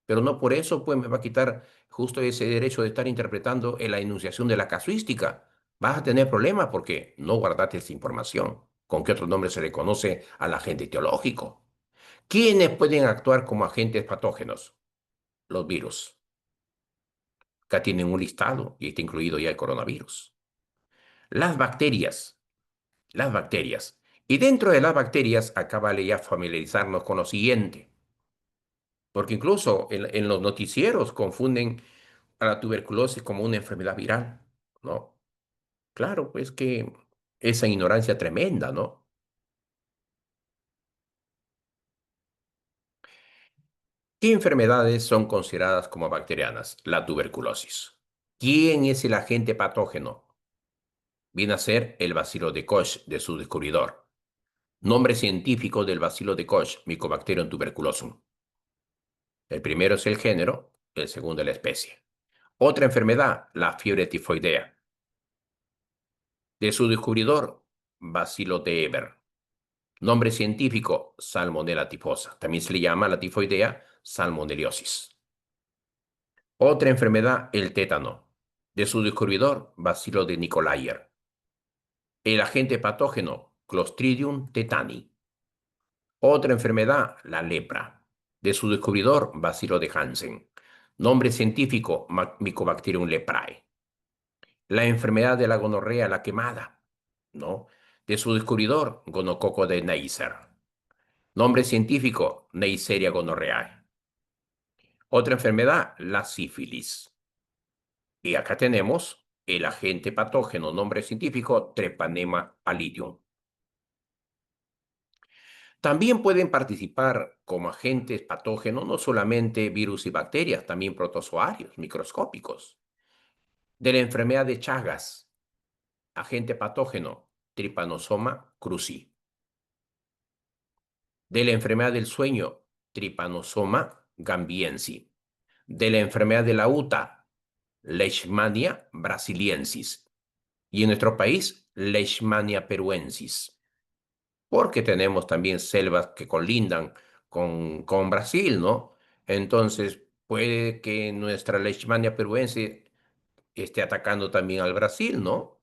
pero no por eso pues me va a quitar justo ese derecho de estar interpretando en la enunciación de la casuística. Vas a tener problemas porque no guardaste esa información. ¿Con qué otro nombre se le conoce al agente etiológico? ¿Quiénes pueden actuar como agentes patógenos? Los virus. Acá tienen un listado y está incluido ya el coronavirus. Las bacterias. Las bacterias. Y dentro de las bacterias, acá vale ya familiarizarnos con lo siguiente. Porque incluso en los noticieros confunden a la tuberculosis como una enfermedad viral, ¿no? Claro, pues que esa ignorancia tremenda, ¿no? ¿Qué enfermedades son consideradas como bacterianas? La tuberculosis. ¿Quién es el agente patógeno? Viene a ser el bacilo de Koch de su descubridor. Nombre científico del bacilo de Koch, Mycobacterium tuberculosum. El primero es el género, el segundo la especie. Otra enfermedad, la fiebre tifoidea. De su descubridor, Bacilo de Eber. Nombre científico, Salmonella tifosa. También se le llama la tifoidea salmoneliosis. Otra enfermedad, el tétano. De su descubridor, Bacilo de Nicolayer. El agente patógeno, Clostridium tetani. Otra enfermedad, la lepra. De su descubridor, Bacilo de Hansen. Nombre científico, Mycobacterium leprae. La enfermedad de la gonorrea, la quemada, ¿no? De su descubridor, gonococo de Neisser. Nombre científico, Neisseria gonorrhoeae. Otra enfermedad, la sífilis. Y acá tenemos el agente patógeno, nombre científico, Treponema pallidum. También pueden participar como agentes patógenos no solamente virus y bacterias, también protozoarios microscópicos. De la enfermedad de Chagas, agente patógeno, Trypanosoma cruzi. De la enfermedad del sueño, Trypanosoma gambiensis. De la enfermedad de la UTA, Leishmania brasiliensis. Y en nuestro país, Leishmania peruensis. Porque tenemos también selvas que colindan con Brasil, ¿no? Entonces, puede que nuestra Leishmania peruensis esté atacando también al Brasil, ¿no?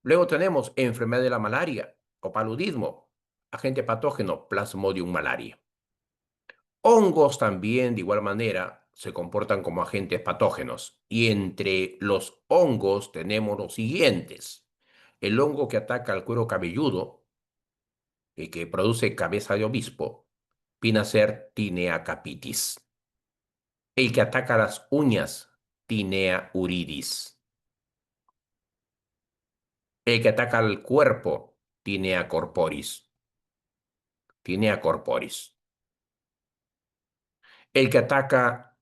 Luego tenemos enfermedad de la malaria o paludismo, agente patógeno, Plasmodium malaria. Hongos también, de igual manera, se comportan como agentes patógenos. Y entre los hongos tenemos los siguientes. El hongo que ataca al cuero cabelludo y que produce cabeza de obispo, Pinacer tinea capitis. El que ataca las uñas, Tinea uridis. El que ataca al cuerpo, Tinea corporis. Tinea corporis. El que ataca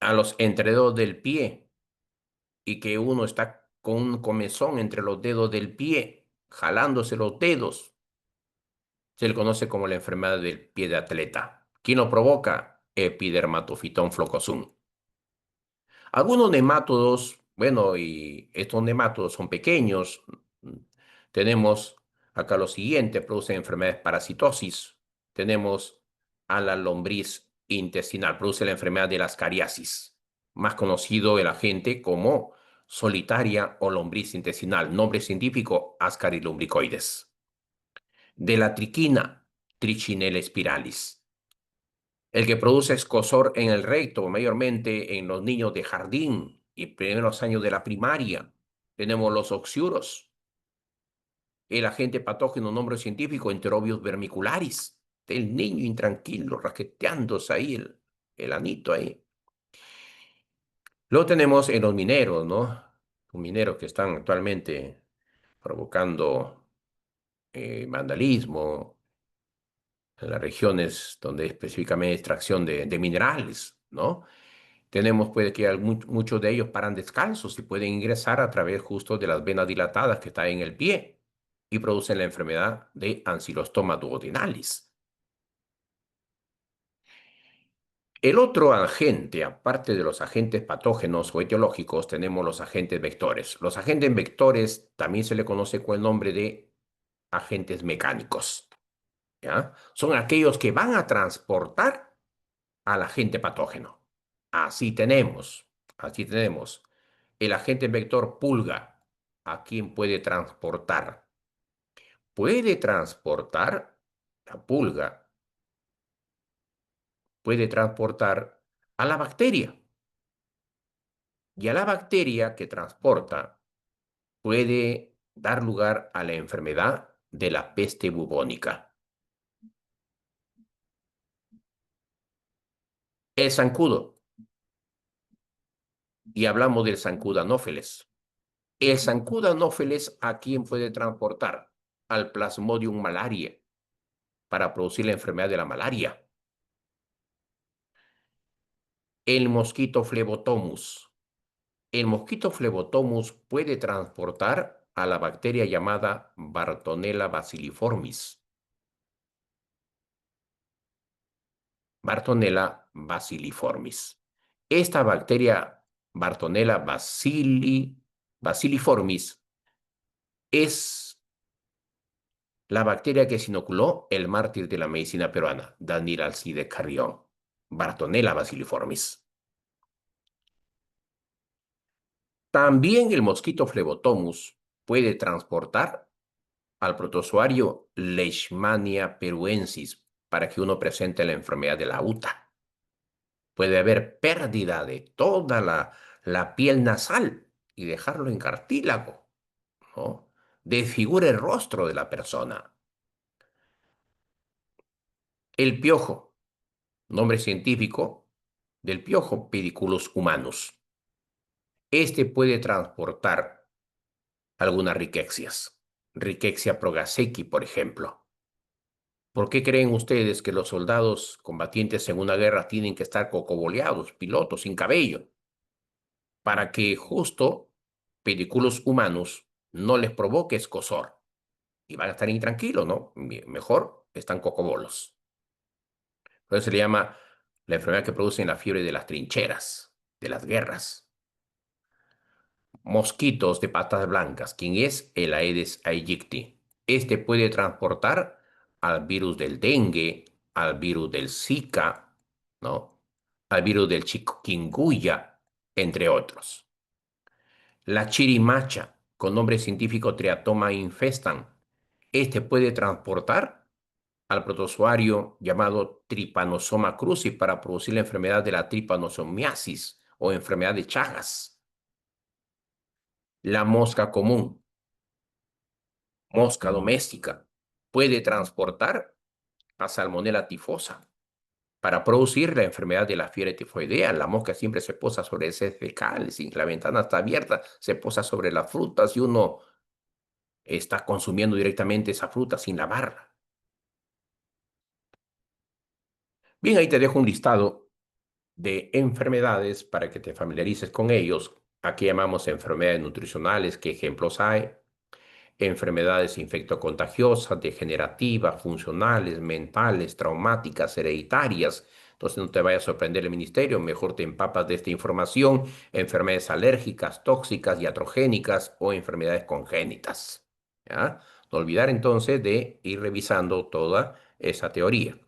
a los entrededos del pie y que uno está con un comezón entre los dedos del pie, jalándose los dedos, se le conoce como la enfermedad del pie de atleta. ¿Quién lo provoca? Epidermatofitón flocosum. Algunos nemátodos, bueno, y estos nemátodos son pequeños. Tenemos acá lo siguiente, producen enfermedades parasitosis. Tenemos a la lombriz intestinal, produce la enfermedad de la ascariasis, más conocido el agente como solitaria o lombriz intestinal, nombre científico Ascarilumbricoides. De la triquina, Trichinella spiralis. El que produce escozor en el recto, mayormente en los niños de jardín y primeros años de la primaria. Tenemos los oxiuros. El agente patógeno, nombre científico, Enterobius vermicularis. El niño intranquilo, raqueteándose ahí, el anito ahí. Lo tenemos en los mineros, ¿no? Los mineros que están actualmente provocando vandalismo en las regiones donde específicamente extracción de minerales, ¿no? Tenemos, puede que muchos de ellos paran descalzos y pueden ingresar a través justo de las venas dilatadas que están en el pie y producen la enfermedad de ancilostoma duodenalis. El otro agente, aparte de los agentes patógenos o etiológicos, tenemos los agentes vectores. Los agentes vectores también se le conoce con el nombre de agentes mecánicos, ¿ya? Son aquellos que van a transportar al agente patógeno. Así tenemos, así tenemos el agente vector pulga. ¿A quién puede transportar? Puede transportar la pulga, puede transportar a la bacteria. Y a la bacteria que transporta puede dar lugar a la enfermedad de la peste bubónica. El zancudo, y hablamos del zancudo anófeles. El zancudo anófeles, ¿a quién puede transportar? Al Plasmodium malaria, para producir la enfermedad de la malaria. El mosquito Flebotomus. El mosquito Flebotomus puede transportar a la bacteria llamada Bartonella bacilliformis. Bartonella bacilliformis. Esta bacteria Bartonella bacilliformis es la bacteria que se inoculó el mártir de la medicina peruana, Daniel Alcide Carrión. Bartonella bacilliformis. También el mosquito Flebotomus puede transportar al protozoario Leishmania peruensis para que uno presente la enfermedad de la UTA. Puede haber pérdida de toda la piel nasal y dejarlo en cartílago, ¿no? Desfigura el rostro de la persona. El piojo, nombre científico del piojo Pediculus humanus. Este puede transportar algunas riquecias. Rickettsia progazeki, por ejemplo. ¿Por qué creen ustedes que los soldados combatientes en una guerra tienen que estar cocoboleados, pilotos, sin cabello? Para que justo pediculus humanus no les provoque escozor. Y van a estar intranquilos, ¿no? Mejor están cocobolos. Por eso se le llama la enfermedad que produce la fiebre de las trincheras, de las guerras. Mosquitos de patas blancas. ¿Quién es? El Aedes aegypti. Este puede transportar al virus del dengue, al virus del Zika, ¿no? Al virus del chikungunya, entre otros. La chirimacha, con nombre científico Triatoma infestan. Este puede transportar al protozoario llamado Trypanosoma cruzi para producir la enfermedad de la tripanosomiasis o enfermedad de Chagas. La mosca común, mosca doméstica, puede transportar a Salmonella tifosa para producir la enfermedad de la fiebre tifoidea. La mosca siempre se posa sobre heces fecales, si la ventana está abierta, se posa sobre las frutas y uno está consumiendo directamente esa fruta sin lavarla. Bien, ahí te dejo un listado de enfermedades para que te familiarices con ellos. Aquí llamamos enfermedades nutricionales, ¿qué ejemplos hay? Enfermedades infectocontagiosas, degenerativas, funcionales, mentales, traumáticas, hereditarias. Entonces no te vaya a sorprender el ministerio, mejor te empapas de esta información. Enfermedades alérgicas, tóxicas, iatrogénicas o enfermedades congénitas. ¿Ya? No olvidar entonces de ir revisando toda esa teoría.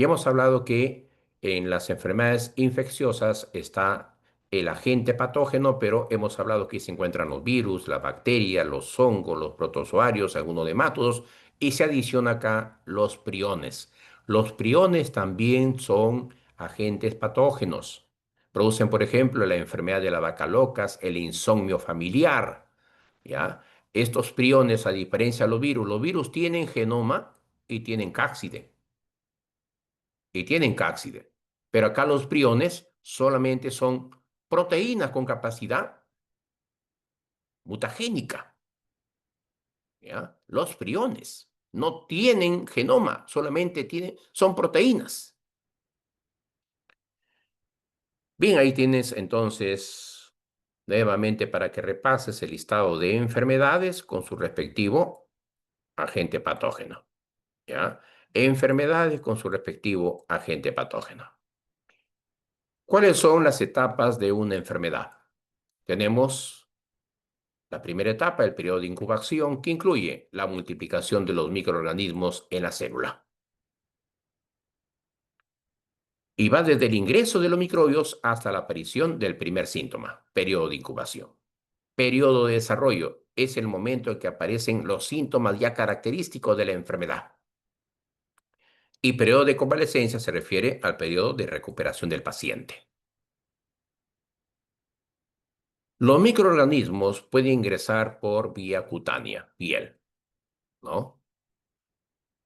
Y hemos hablado que en las enfermedades infecciosas está el agente patógeno, pero hemos hablado que se encuentran los virus, las bacterias, los hongos, los protozoarios, algunos nematodos, y se adiciona acá los priones. Los priones también son agentes patógenos. Producen, por ejemplo, la enfermedad de la vaca locas, el insomnio familiar, ¿ya? Estos priones, a diferencia de los virus tienen genoma y tienen cápside y tienen cápside. Pero acá los priones solamente son proteínas con capacidad mutagénica, ¿ya? Los priones no tienen genoma, solamente son proteínas. Bien, ahí tienes entonces nuevamente para que repases el listado de enfermedades con su respectivo agente patógeno, ¿ya? Enfermedades con su respectivo agente patógeno. ¿Cuáles son las etapas de una enfermedad? Tenemos la primera etapa, el periodo de incubación, que incluye la multiplicación de los microorganismos en la célula. Y va desde el ingreso de los microbios hasta la aparición del primer síntoma, periodo de incubación. Periodo de desarrollo es el momento en que aparecen los síntomas ya característicos de la enfermedad. Y periodo de convalecencia se refiere al periodo de recuperación del paciente. Los microorganismos pueden ingresar por vía cutánea, piel, ¿no?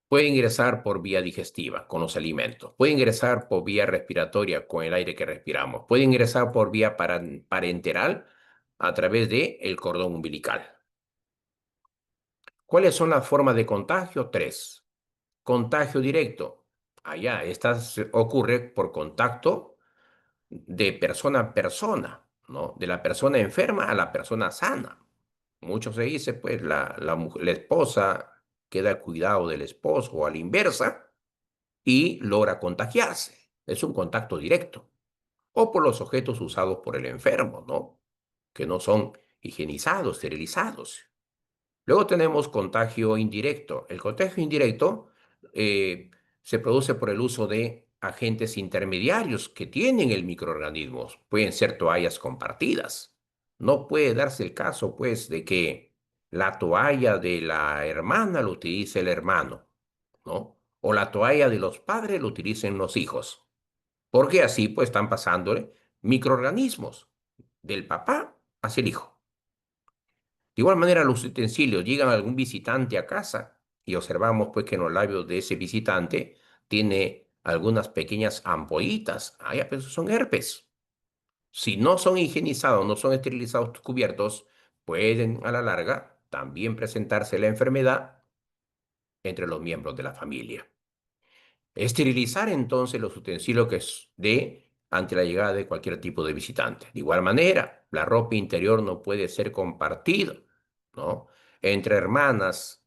Puede ingresar por vía digestiva con los alimentos. Puede ingresar por vía respiratoria con el aire que respiramos. Puede ingresar por vía parenteral a través del cordón umbilical. ¿Cuáles son las formas de contagio? Tres. Contagio directo. Allá, ocurre por contacto de persona a persona, ¿no? De la persona enferma a la persona sana. Mucho se dice, pues, la esposa queda al cuidado del esposo o a la inversa y logra contagiarse. Es un contacto directo. O por los objetos usados por el enfermo, ¿no? Que no son higienizados, esterilizados. Luego tenemos contagio indirecto. El contagio indirecto eh, se produce por el uso de agentes intermediarios que tienen el microorganismo. Pueden ser toallas compartidas. No puede darse el caso, pues, de que la toalla de la hermana lo utilice el hermano, ¿no? O la toalla de los padres lo utilicen los hijos. Porque así, pues, están pasándole microorganismos del papá hacia el hijo. De igual manera, los utensilios llegan a algún visitante a casa y observamos pues que en los labios de ese visitante tiene algunas pequeñas ampollitas. Ah, ya, pues son herpes. Si no son higienizados, no son esterilizados, cubiertos, pueden a la larga también presentarse la enfermedad entre los miembros de la familia. Esterilizar entonces los utensilios ante la llegada de cualquier tipo de visitante. De igual manera, la ropa interior no puede ser compartida, ¿no? Entre hermanas,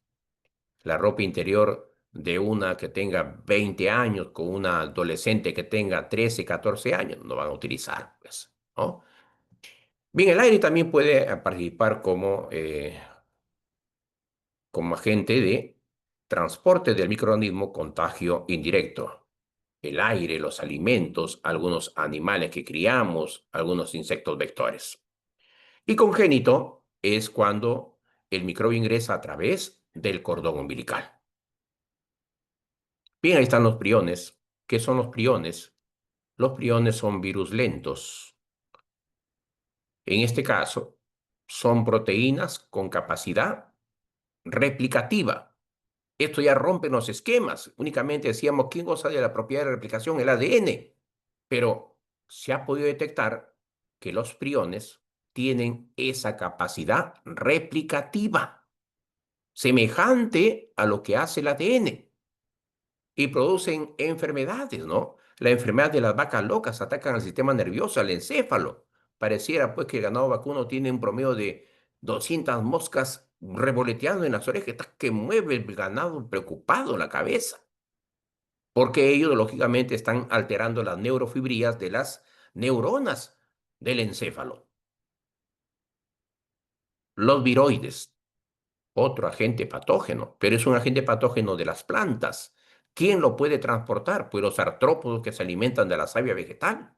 la ropa interior de una que tenga 20 años con una adolescente que tenga 13, 14 años, no van a utilizar, pues, ¿no? Bien, el aire también puede participar como agente de transporte del microorganismo contagio indirecto. El aire, los alimentos, algunos animales que criamos, algunos insectos vectores. Y congénito es cuando el microbio ingresa a través del cordón umbilical. Bien, ahí están los priones. ¿Qué son los priones? Los priones son virus lentos. En este caso, son proteínas con capacidad replicativa. Esto ya rompe los esquemas. Únicamente decíamos, ¿quién goza de la propiedad de replicación? El ADN. Pero se ha podido detectar que los priones tienen esa capacidad replicativa, semejante a lo que hace el ADN, y producen enfermedades, ¿no? La enfermedad de las vacas locas atacan al sistema nervioso, al encéfalo. Pareciera pues que el ganado vacuno tiene un promedio de 200 moscas revoloteando en las orejas, que mueve el ganado preocupado la cabeza, porque ellos lógicamente están alterando las neurofibrillas de las neuronas del encéfalo. Los viroides, otro agente patógeno, pero es un agente patógeno de las plantas. ¿Quién lo puede transportar? Pues los artrópodos que se alimentan de la savia vegetal.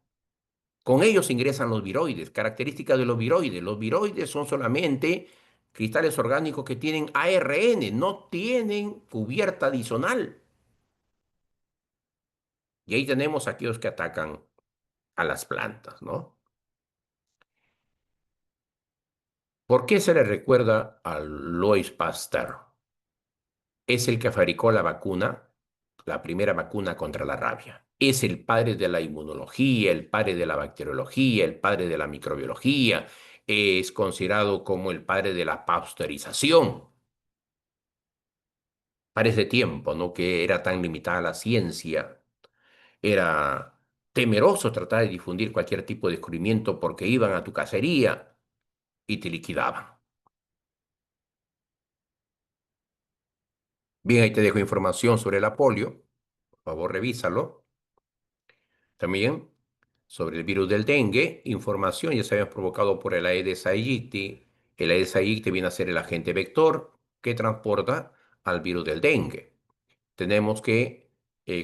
Con ellos ingresan los viroides. Características de los viroides. Los viroides son solamente cristales orgánicos que tienen ARN, no tienen cubierta adicional. Y ahí tenemos aquellos que atacan a las plantas, ¿no? ¿Por qué se le recuerda a Louis Pasteur? Es el que fabricó la vacuna, la primera vacuna contra la rabia. Es el padre de la inmunología, el padre de la bacteriología, el padre de la microbiología. Es considerado como el padre de la pasteurización. Para ese tiempo, ¿no? Que era tan limitada la ciencia, era temeroso tratar de difundir cualquier tipo de descubrimiento porque iban a tu cacería y te liquidaban. Bien, ahí te dejo información sobre la polio. Por favor, revísalo. También sobre el virus del dengue, información ya se había provocado por el Aedes aegypti. El Aedes aegypti viene a ser el agente vector que transporta al virus del dengue. Tenemos que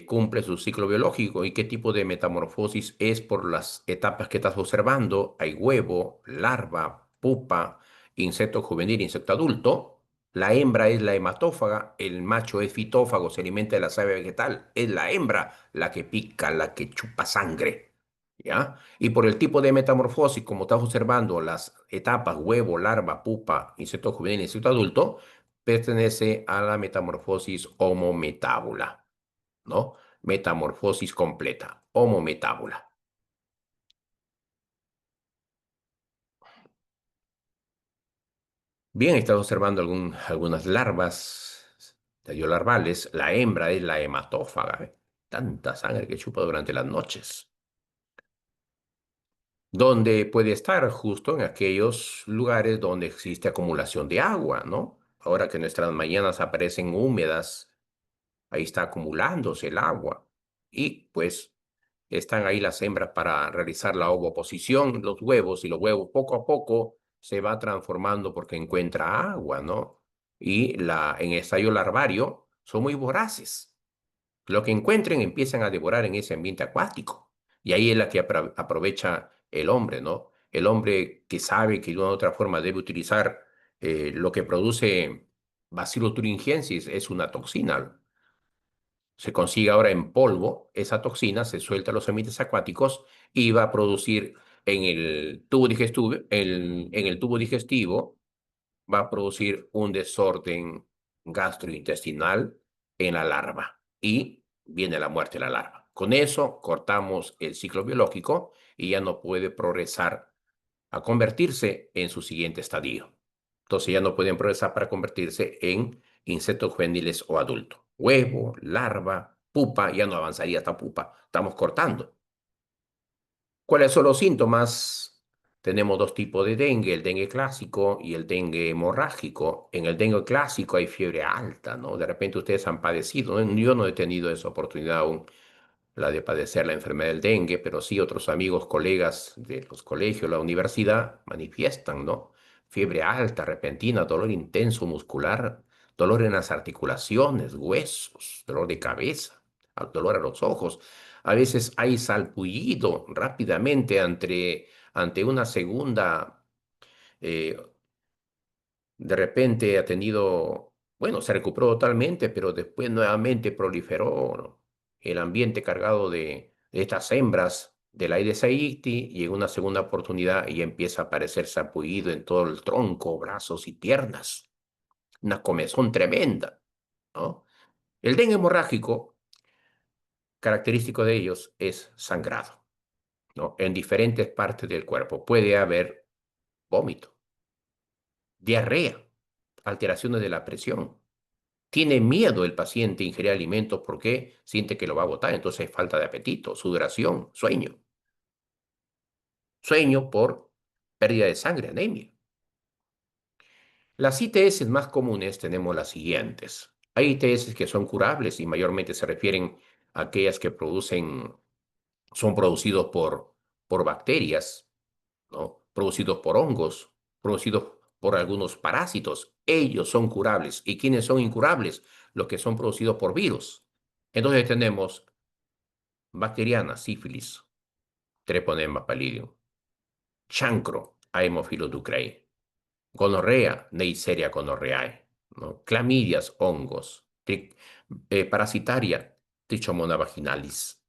cumple su ciclo biológico y qué tipo de metamorfosis es por las etapas que estás observando. Hay huevo, larva, pupa, insecto juvenil, insecto adulto. La hembra es la hematófaga, el macho es fitófago, se alimenta de la savia vegetal. Es la hembra la que pica, la que chupa sangre. ¿Ya? Y por el tipo de metamorfosis, como estás observando, las etapas huevo, larva, pupa, insecto juvenil, insecto adulto, pertenece a la metamorfosis homometábula, ¿no? Metamorfosis completa, homometábula. Bien, estás observando algunas larvas, larvales. La hembra es la hematófaga, ¿eh? Tanta sangre que chupa durante las noches. Donde puede estar justo en aquellos lugares donde existe acumulación de agua, ¿no? Ahora que nuestras mañanas aparecen húmedas, ahí está acumulándose el agua. Y pues están ahí las hembras para realizar la ovoposición, los huevos, y los huevos poco a poco se va transformando porque encuentra agua, ¿no? Y en el estadio larvario son muy voraces. Lo que encuentren empiezan a devorar en ese ambiente acuático. Y ahí es la que aprovecha el hombre, ¿no? El hombre que sabe que de una u otra forma debe utilizar lo que produce Bacillus thuringiensis, es una toxina. Se consigue ahora en polvo, esa toxina se suelta a los ambientes acuáticos y va a producir en el tubo digestivo, en el tubo digestivo va a producir un desorden gastrointestinal en la larva y viene la muerte de la larva. Con eso cortamos el ciclo biológico y ya no puede progresar a convertirse en su siguiente estadio. Entonces ya no pueden progresar para convertirse en insectos juveniles o adultos. Huevo, larva, pupa, ya no avanzaría hasta pupa. Estamos cortando. ¿Cuáles son los síntomas? Tenemos dos tipos de dengue, el dengue clásico y el dengue hemorrágico. En el dengue clásico hay fiebre alta, ¿no? De repente ustedes han padecido, ¿no? Yo no he tenido esa oportunidad aún, la de padecer la enfermedad del dengue, pero sí otros amigos, colegas de los colegios, la universidad, manifiestan, ¿no? Fiebre alta, repentina, dolor intenso muscular, dolor en las articulaciones, huesos, dolor de cabeza, dolor a los ojos. A veces hay salpullido rápidamente ante una segunda, eh, de repente ha tenido Bueno, se recuperó totalmente, pero después nuevamente proliferó, ¿no? El ambiente cargado de estas hembras del Aedes aegypti y en una segunda oportunidad y empieza a aparecer sarpullido en todo el tronco, brazos y piernas. Una comezón tremenda, ¿no? El dengue hemorrágico, característico de ellos, es sangrado, ¿no? En diferentes partes del cuerpo. Puede haber vómito, diarrea, alteraciones de la presión. Tiene miedo el paciente a ingerir alimentos porque siente que lo va a botar, entonces hay falta de apetito, sudoración, sueño. Sueño por pérdida de sangre, anemia. Las ITS más comunes tenemos las siguientes. Hay ITS que son curables y mayormente se refieren a aquellas que son producidos por bacterias, ¿no? Producidos por hongos, producidos por algunos parásitos. Ellos son curables. ¿Y quiénes son incurables? Los que son producidos por virus. Entonces tenemos bacteriana, sífilis, Treponema pallidum, chancro, Haemophilus ducreyi, gonorrea, Neisseria gonorrheae, ¿no? Clamidias, hongos, parasitaria, Trichomona vaginalis.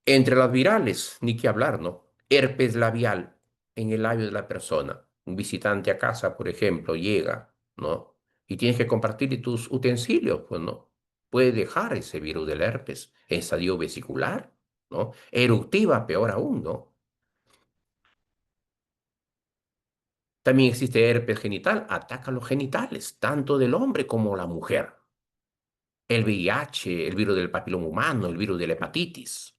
Entre las virales, ni que hablar, ¿no? Herpes labial en el labio de la persona. Un visitante a casa, por ejemplo, llega, ¿no? Y tienes que compartir tus utensilios, pues, ¿no? Puede dejar ese virus del herpes en estadio vesicular, ¿no? Eruptiva, peor aún, ¿no? También existe herpes genital, ataca los genitales, tanto del hombre como la mujer. El VIH, el virus del papiloma humano, el virus de la hepatitis.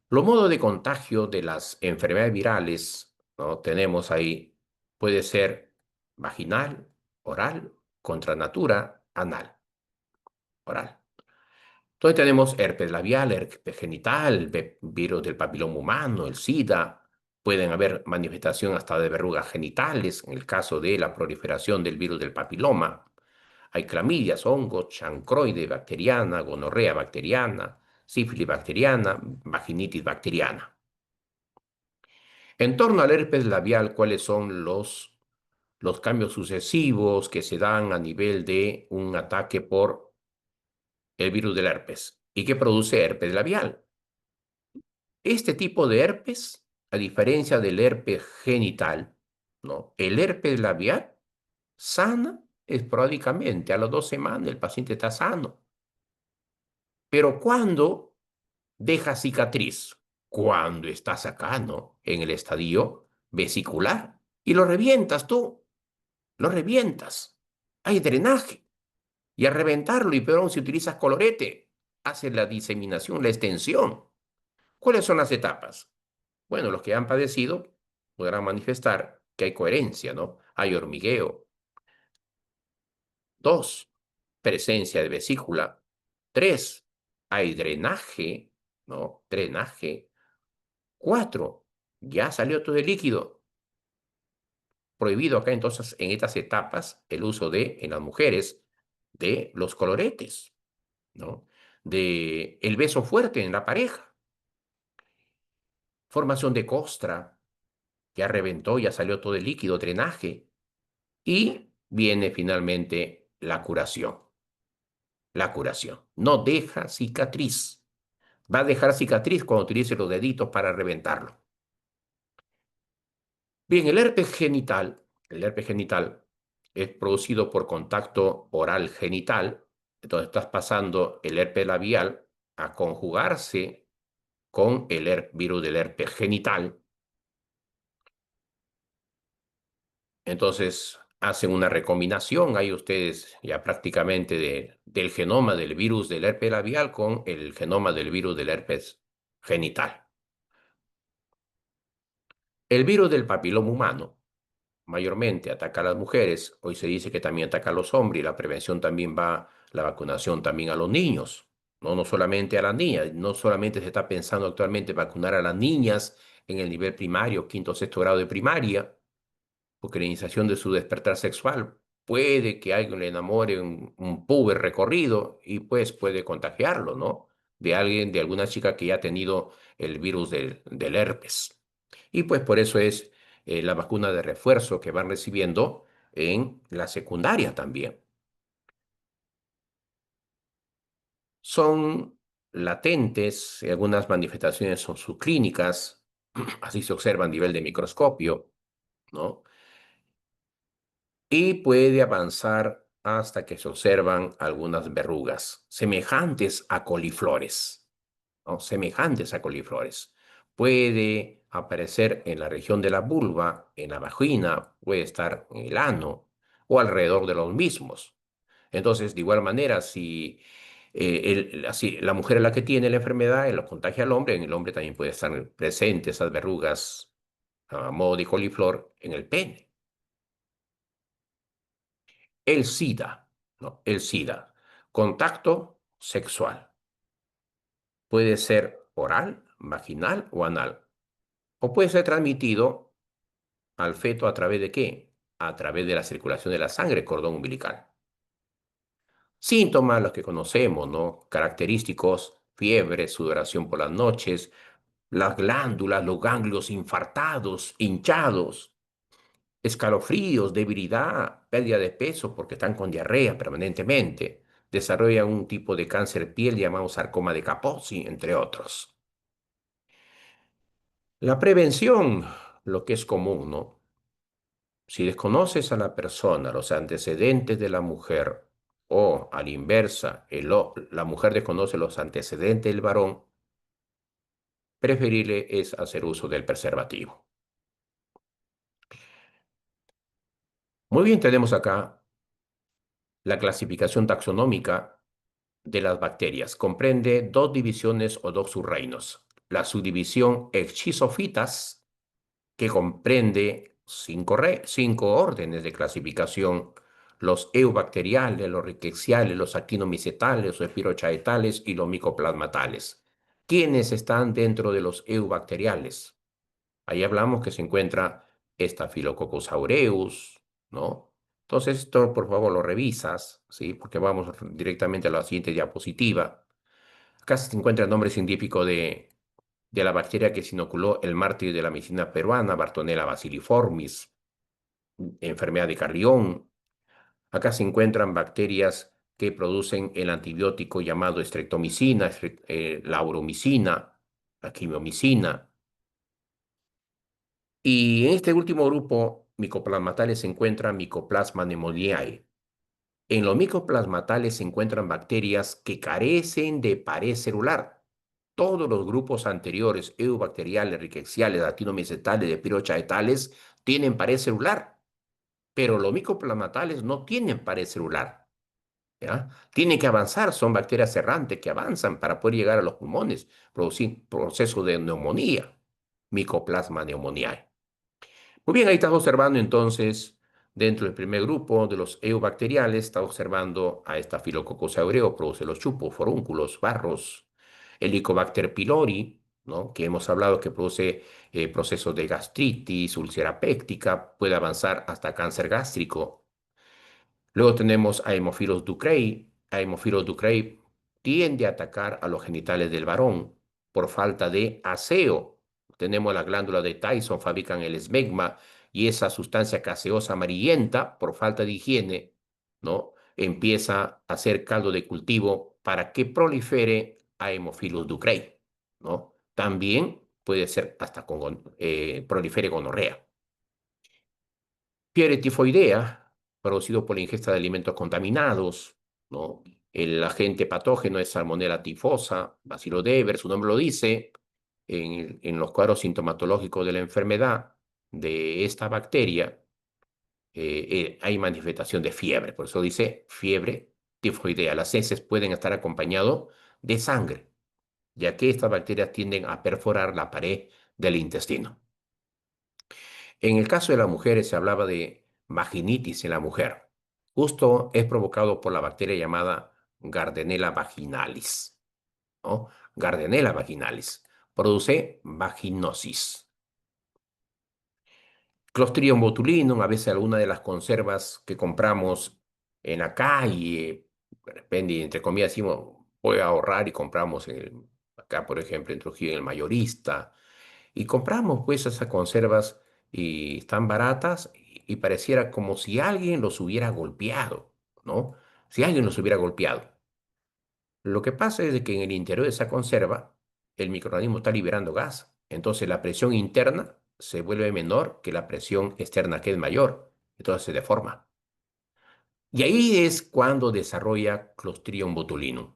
Los modos de contagio de las enfermedades virales, ¿no? Tenemos ahí, puede ser vaginal, oral, contra natura, anal, oral. Entonces tenemos herpes labial, herpes genital, virus del papiloma humano, el SIDA. Pueden haber manifestación hasta de verrugas genitales en el caso de la proliferación del virus del papiloma. Hay clamidias, hongos, chancroide bacteriana, gonorrea bacteriana, sífilis bacteriana, vaginitis bacteriana. En torno al herpes labial, ¿cuáles son los cambios sucesivos que se dan a nivel de un ataque por el virus del herpes? ¿Y qué produce herpes labial? Este tipo de herpes, a diferencia del herpes genital, ¿no? El herpes labial sana esporádicamente. A las 2 semanas el paciente está sano. Pero ¿cuándo deja cicatriz? Cuando está sacando en el estadio vesicular y lo revientas tú. Lo revientas. Hay drenaje. Y al reventarlo, y peor aún si utilizas colorete, hace la diseminación, la extensión. ¿Cuáles son las etapas? Bueno, los que han padecido podrán manifestar que hay coherencia, ¿no? Hay hormigueo. 2, presencia de vesícula. 3, hay drenaje, ¿no? Drenaje. 4, ya salió todo el líquido. Prohibido acá entonces en estas etapas el uso en las mujeres, de los coloretes, ¿no? De el beso fuerte en la pareja, formación de costra, ya reventó, ya salió todo el líquido, drenaje, y viene finalmente la curación. La curación. No deja cicatriz. Va a dejar cicatriz cuando utilice los deditos para reventarlo. Bien, el herpes genital es producido por contacto oral genital, entonces estás pasando el herpes labial a conjugarse con el virus del herpes genital. Entonces hacen una recombinación, hay ustedes ya prácticamente del genoma del virus del herpes labial con el genoma del virus del herpes genital. El virus del papiloma humano mayormente ataca a las mujeres, hoy se dice que también ataca a los hombres y la prevención también va, la vacunación también a los niños, no, no solamente a las niñas, no solamente se está pensando actualmente vacunar a las niñas en el nivel primario, quinto o sexto grado de primaria, porque la iniciación de su despertar sexual puede que alguien le enamore un puber recorrido y pues puede contagiarlo, ¿no? De alguien, de alguna chica que ya ha tenido el virus del herpes. Y pues por eso es la vacuna de refuerzo que van recibiendo en la secundaria también. Son latentes, algunas manifestaciones son subclínicas, así se observa a nivel de microscopio, ¿no? Y puede avanzar hasta que se observan algunas verrugas semejantes a coliflores, ¿no? Semejantes a coliflores. Puede aparecer en la región de la vulva, en la vagina, puede estar en el ano o alrededor de los mismos. Entonces, de igual manera, si así, la mujer es la que tiene la enfermedad, lo contagia al hombre, en el hombre también puede estar presente esas verrugas a modo de coliflor en el pene. El SIDA, ¿no? El SIDA, contacto sexual. Puede ser oral, vaginal o anal. O puede ser transmitido al feto a través de qué? A través de la circulación de la sangre, cordón umbilical. Síntomas, los que conocemos, ¿no? Característicos, fiebre, sudoración por las noches, las glándulas, los ganglios infartados, hinchados, escalofríos, debilidad, pérdida de peso porque están con diarrea permanentemente. Desarrollan un tipo de cáncer piel llamado sarcoma de Kaposi, entre otros. La prevención, lo que es común, ¿no? Si desconoces a la persona, los antecedentes de la mujer, o a la inversa, la mujer desconoce los antecedentes del varón, preferible es hacer uso del preservativo. Muy bien, tenemos acá la clasificación taxonómica de las bacterias. Comprende dos divisiones o dos subreinos. La subdivisión Exchisofitas, que comprende cinco órdenes de clasificación: los eubacteriales, los rickettsiales, los actinomicetales, los espirochaetales y los micoplasmatales. ¿Quiénes están dentro de los eubacteriales? Ahí hablamos que se encuentra Staphylococcus aureus, ¿no? Entonces, esto por favor lo revisas, ¿sí? Porque vamos directamente a la siguiente diapositiva. Acá se encuentra el nombre científico de la bacteria que se inoculó el mártir de la medicina peruana, Bartonella bacilliformis, enfermedad de Carrión. Acá se encuentran bacterias que producen el antibiótico llamado streptomicina, la uromicina, la quimiomicina. Y en este último grupo micoplasmatales se encuentra Mycoplasma pneumoniae. En los micoplasmatales se encuentran bacterias que carecen de pared celular. Todos los grupos anteriores, eubacteriales, rickettsiales, actinomicetales, espirochaetales, tienen pared celular, pero los micoplasmatales no tienen pared celular, ¿ya? Tienen que avanzar, son bacterias errantes que avanzan para poder llegar a los pulmones, producir proceso de neumonía, Mycoplasma pneumoniae. Muy bien, ahí estás observando entonces, dentro del primer grupo de los eubacteriales, está observando a Staphylococcus aureus, produce los chupos, forúnculos, barros, Helicobacter pylori, ¿no? Que hemos hablado que produce procesos de gastritis, úlcera péptica, puede avanzar hasta cáncer gástrico. Luego tenemos a Haemophilus ducreyi. Haemophilus ducreyi tiende a atacar a los genitales del varón por falta de aseo. Tenemos la glándula de Tyson, fabrican el esmegma y esa sustancia gaseosa amarillenta, por falta de higiene, ¿no? Empieza a hacer caldo de cultivo para que prolifere a Haemophilus ducreyi, ¿no? También puede ser hasta con prolifere gonorrea. Fiebre tifoidea, producido por la ingesta de alimentos contaminados, ¿no? El agente patógeno es Salmonella tifosa, Bacillus Dever, su nombre lo dice. En los cuadros sintomatológicos de la enfermedad de esta bacteria hay manifestación de fiebre, por eso dice fiebre tifoidea. Las heces pueden estar acompañados de sangre, ya que estas bacterias tienden a perforar la pared del intestino. En el caso de las mujeres se hablaba de vaginitis en la mujer. Justo es provocado por la bacteria llamada Gardnerella vaginalis, ¿no? Gardnerella vaginalis. Produce vaginosis. Clostridium botulinum, a veces alguna de las conservas que compramos en la calle, de repente, entre comillas, decimos, voy a ahorrar y compramos acá, por ejemplo, en Trujillo, en el mayorista, y compramos pues esas conservas y están baratas y pareciera como si alguien los hubiera golpeado, ¿no? Si alguien los hubiera golpeado. Lo que pasa es de que en el interior de esa conserva el microorganismo está liberando gas. Entonces la presión interna se vuelve menor que la presión externa, que es mayor. Entonces se deforma. Y ahí es cuando desarrolla Clostridium botulinum.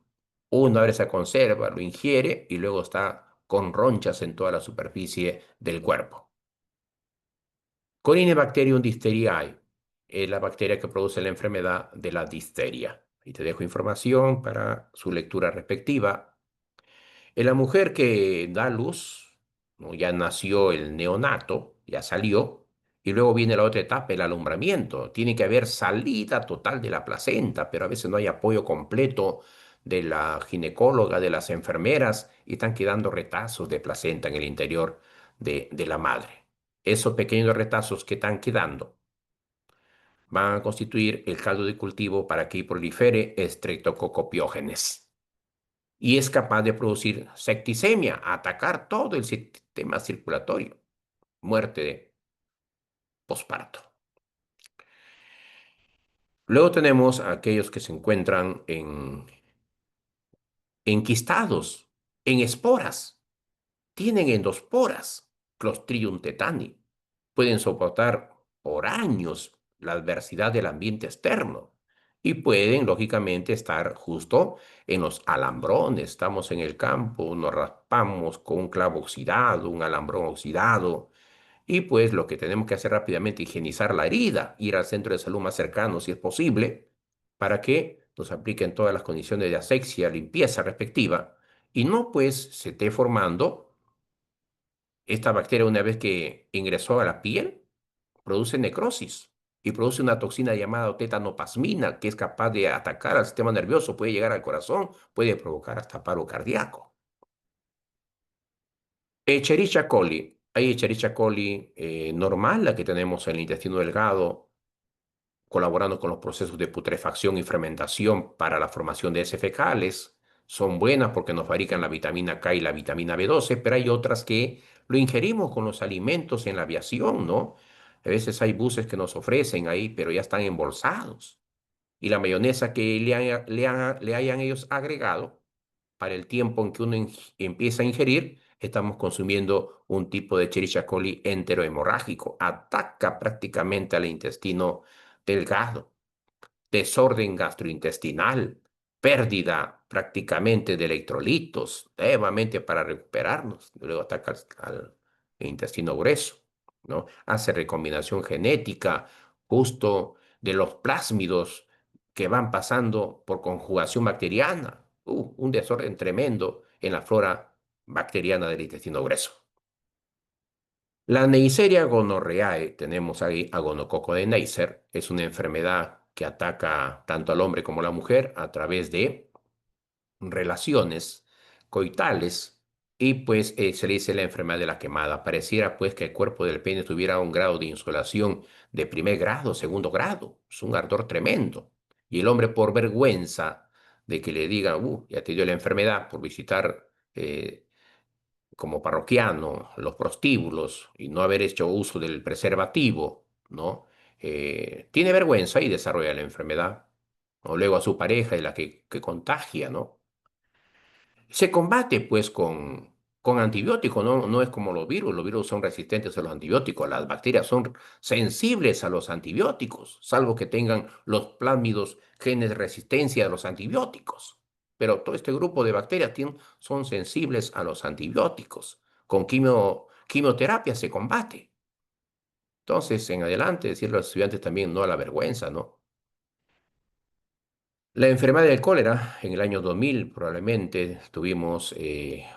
Uno abre esa conserva, lo ingiere y luego está con ronchas en toda la superficie del cuerpo. Corynebacterium difteriae es la bacteria que produce la enfermedad de la difteria. Y te dejo información para su lectura respectiva. En la mujer que da luz, ¿no? Ya nació el neonato, ya salió, y luego viene la otra etapa, el alumbramiento. Tiene que haber salida total de la placenta, pero a veces no hay apoyo completo de la ginecóloga, de las enfermeras, y están quedando retazos de placenta en el interior de la madre. Esos pequeños retazos que están quedando van a constituir el caldo de cultivo para que prolifere Streptococcus y es capaz de producir septicemia, atacar todo el sistema circulatorio, muerte de posparto. Luego tenemos a aquellos que se encuentran enquistados, en esporas, tienen endosporas, Clostridium tetani, pueden soportar por años la adversidad del ambiente externo y pueden, lógicamente, estar justo en los alambrones. Estamos en el campo, nos raspamos con un clavo oxidado, un alambrón oxidado, y pues lo que tenemos que hacer rápidamente es higienizar la herida, ir al centro de salud más cercano si es posible, para que nos apliquen todas las condiciones de asepsia, limpieza respectiva, y no pues se esté formando esta bacteria una vez que ingresó a la piel, produce necrosis y produce una toxina llamada tetanoplasmina que es capaz de atacar al sistema nervioso, puede llegar al corazón, puede provocar hasta paro cardíaco. Escherichia coli. Hay Escherichia coli normal, la que tenemos en el intestino delgado, colaborando con los procesos de putrefacción y fermentación para la formación de heces fecales. Son buenas porque nos fabrican la vitamina K y la vitamina B12, pero hay otras que lo ingerimos con los alimentos en la aviación, ¿no? A veces hay buses que nos ofrecen ahí, pero ya están embolsados. Y la mayonesa que le hayan ellos agregado para el tiempo en que uno empieza a ingerir, estamos consumiendo un tipo de Escherichia coli enterohemorrágico. Ataca prácticamente al intestino delgado, desorden gastrointestinal, pérdida prácticamente de electrolitos, nuevamente para recuperarnos. Luego ataca al intestino grueso, ¿no? Hace recombinación genética justo de los plásmidos que van pasando por conjugación bacteriana. Un desorden tremendo en la flora bacteriana del intestino grueso. La Neisseria gonorrheae, tenemos ahí a gonococo de Neisser, es una enfermedad que ataca tanto al hombre como a la mujer a través de relaciones coitales y pues se le dice la enfermedad de la quemada. Pareciera pues que el cuerpo del pene tuviera un grado de insolación de primer grado, segundo grado. Es un ardor tremendo. Y el hombre por vergüenza de que le digan, ya te dio la enfermedad por visitar como parroquiano los prostíbulos y no haber hecho uso del preservativo, ¿no? Tiene vergüenza y desarrolla la enfermedad. O luego a su pareja es la que contagia, ¿no? Se combate pues con antibióticos, ¿no? No es como los virus son resistentes a los antibióticos, las bacterias son sensibles a los antibióticos, salvo que tengan los plásmidos genes de resistencia a los antibióticos. Pero todo este grupo de bacterias son sensibles a los antibióticos. Con quimioterapia se combate. Entonces, en adelante, decirle a los estudiantes también no a la vergüenza, ¿no? La enfermedad del cólera, en el año 2000 probablemente tuvimos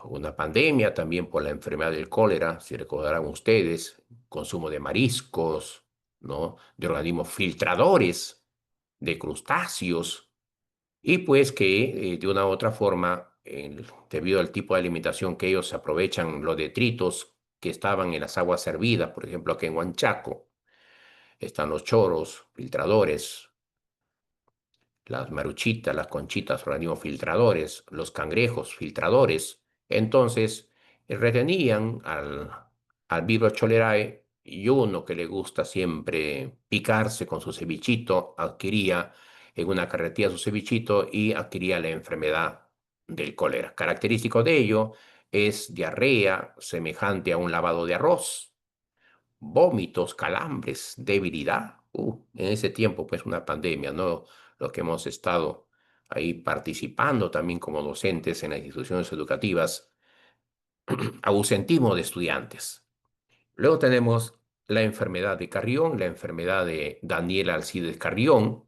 una pandemia también por la enfermedad del cólera, si recordarán ustedes, consumo de mariscos, ¿no? De organismos filtradores, de crustáceos, y pues que de una u otra forma, debido al tipo de alimentación que ellos aprovechan los detritos que estaban en las aguas servidas, por ejemplo, aquí en Huanchaco, están los choros, filtradores, las maruchitas, las conchitas, organismos filtradores, los cangrejos filtradores. Entonces, retenían al Vibrio cholerae y uno que le gusta siempre picarse con su cevichito, adquiría en una carretilla su cevichito y adquiría la enfermedad del cólera. Característico de ello es diarrea semejante a un lavado de arroz, vómitos, calambres, debilidad. En ese tiempo, pues una pandemia, ¿no? Los que hemos estado ahí participando también como docentes en las instituciones educativas, ausentismo de estudiantes. Luego tenemos la enfermedad de Carrión, la enfermedad de Daniel Alcides Carrión.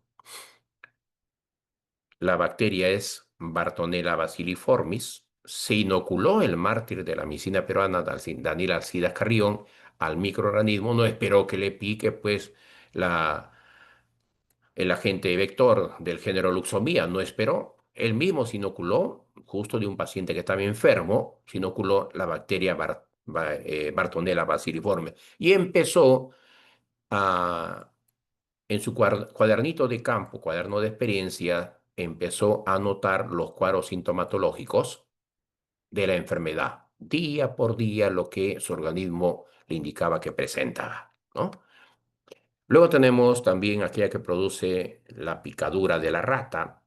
La bacteria es Bartonella bacilliformis. Se inoculó el mártir de la medicina peruana, Daniel Alcides Carrión, al microorganismo. No esperó que le pique, pues, la, el agente vector del género Luxomía. No esperó. Él mismo se inoculó, justo de un paciente que estaba enfermo, se inoculó la bacteria Bartonella bacilliformis. Y empezó a en su cuadernito de campo, cuaderno de experiencia, empezó a anotar los cuadros sintomatológicos de la enfermedad, día por día lo que su organismo le indicaba que presentaba, ¿no? Luego tenemos también aquella que produce la picadura de la rata,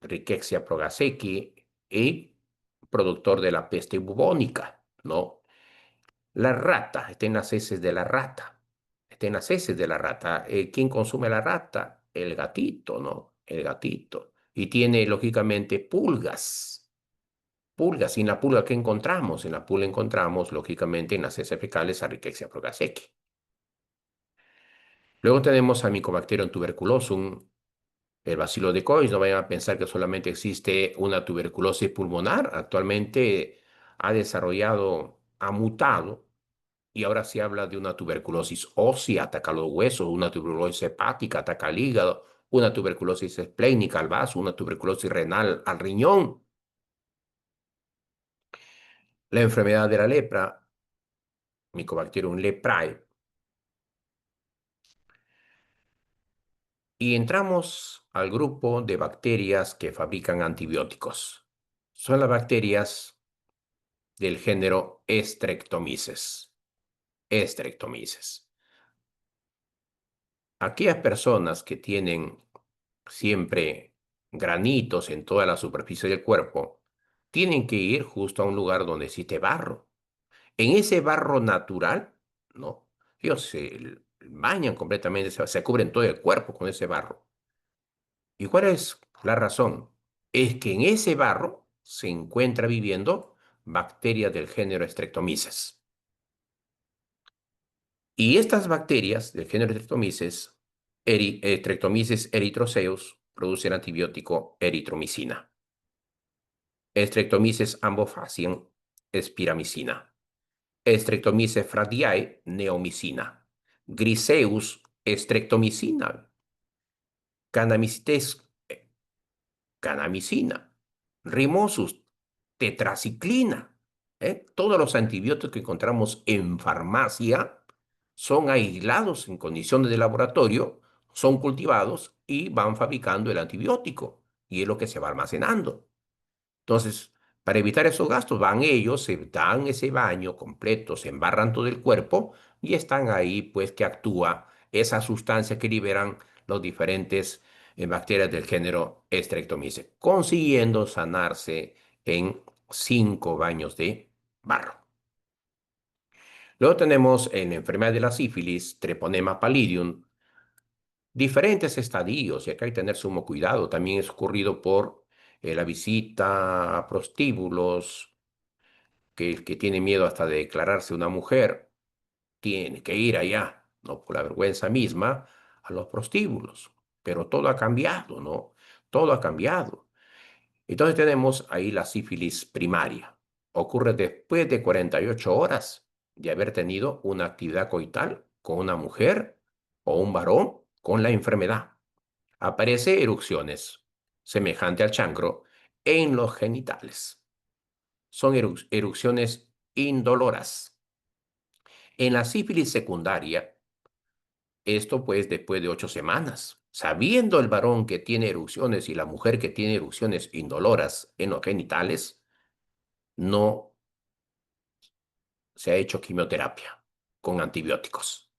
Rickettsia progazeki, y productor de la peste bubónica, ¿no? La rata, está en las heces de la rata. Está en las heces de la rata. ¿Quién consume la rata? El gatito, ¿no? El gatito. Y tiene, lógicamente, pulgas. Pulgas. ¿Y en la pulga qué encontramos? En la pulga encontramos, lógicamente, en las heces fecales a Rickettsia progazeki. Luego tenemos a Mycobacterium tuberculosum, el bacilo de Koch. No vayan a pensar que solamente existe una tuberculosis pulmonar. Actualmente ha mutado. Y ahora se habla de una tuberculosis ósea, ataca los huesos, una tuberculosis hepática, ataca al hígado, una tuberculosis esplénica al vaso, una tuberculosis renal al riñón. La enfermedad de la lepra, Mycobacterium leprae. Y entramos al grupo de bacterias que fabrican antibióticos. Son las bacterias del género Streptomyces. Streptomyces. Aquellas personas que tienen siempre granitos en toda la superficie del cuerpo, tienen que ir justo a un lugar donde existe barro. En ese barro natural, ¿no? Ellos se bañan completamente, se cubren todo el cuerpo con ese barro. ¿Y cuál es la razón? Es que en ese barro se encuentra viviendo bacterias del género Streptomyces. Y estas bacterias del género Streptomyces, Streptomyces erythroceus, producen antibiótico eritromicina. Streptomyces ambofaciens, espiramicina. Streptomyces fradiae, neomicina. Griseus, streptomicina. Canamicites, canamicina. Rimosus, tetraciclina. Todos los antibióticos que encontramos en farmacia son aislados en condiciones de laboratorio, son cultivados y van fabricando el antibiótico. Y es lo que se va almacenando. Entonces, para evitar esos gastos, van ellos, se dan ese baño completo, se embarran todo el cuerpo y están ahí, pues, que actúa esa sustancia que liberan los diferentes bacterias del género Streptomyces, consiguiendo sanarse en 5 baños de barro. Luego tenemos en la enfermedad de la sífilis, Treponema pallidum, diferentes estadios, y acá hay que tener sumo cuidado. También es ocurrido por la visita a prostíbulos, que el que tiene miedo hasta de declararse una mujer, tiene que ir allá, no por la vergüenza misma, a los prostíbulos. Pero todo ha cambiado, ¿no? Todo ha cambiado. Entonces tenemos ahí la sífilis primaria. Ocurre después de 48 horas de haber tenido una actividad coital con una mujer o un varón con la enfermedad. Aparece erupciones, semejante al chancro, en los genitales. Son erupciones indoloras. En la sífilis secundaria, esto pues después de 8 semanas, sabiendo el varón que tiene erupciones y la mujer que tiene erupciones indoloras en los genitales, no se ha hecho quimioterapia con antibióticos.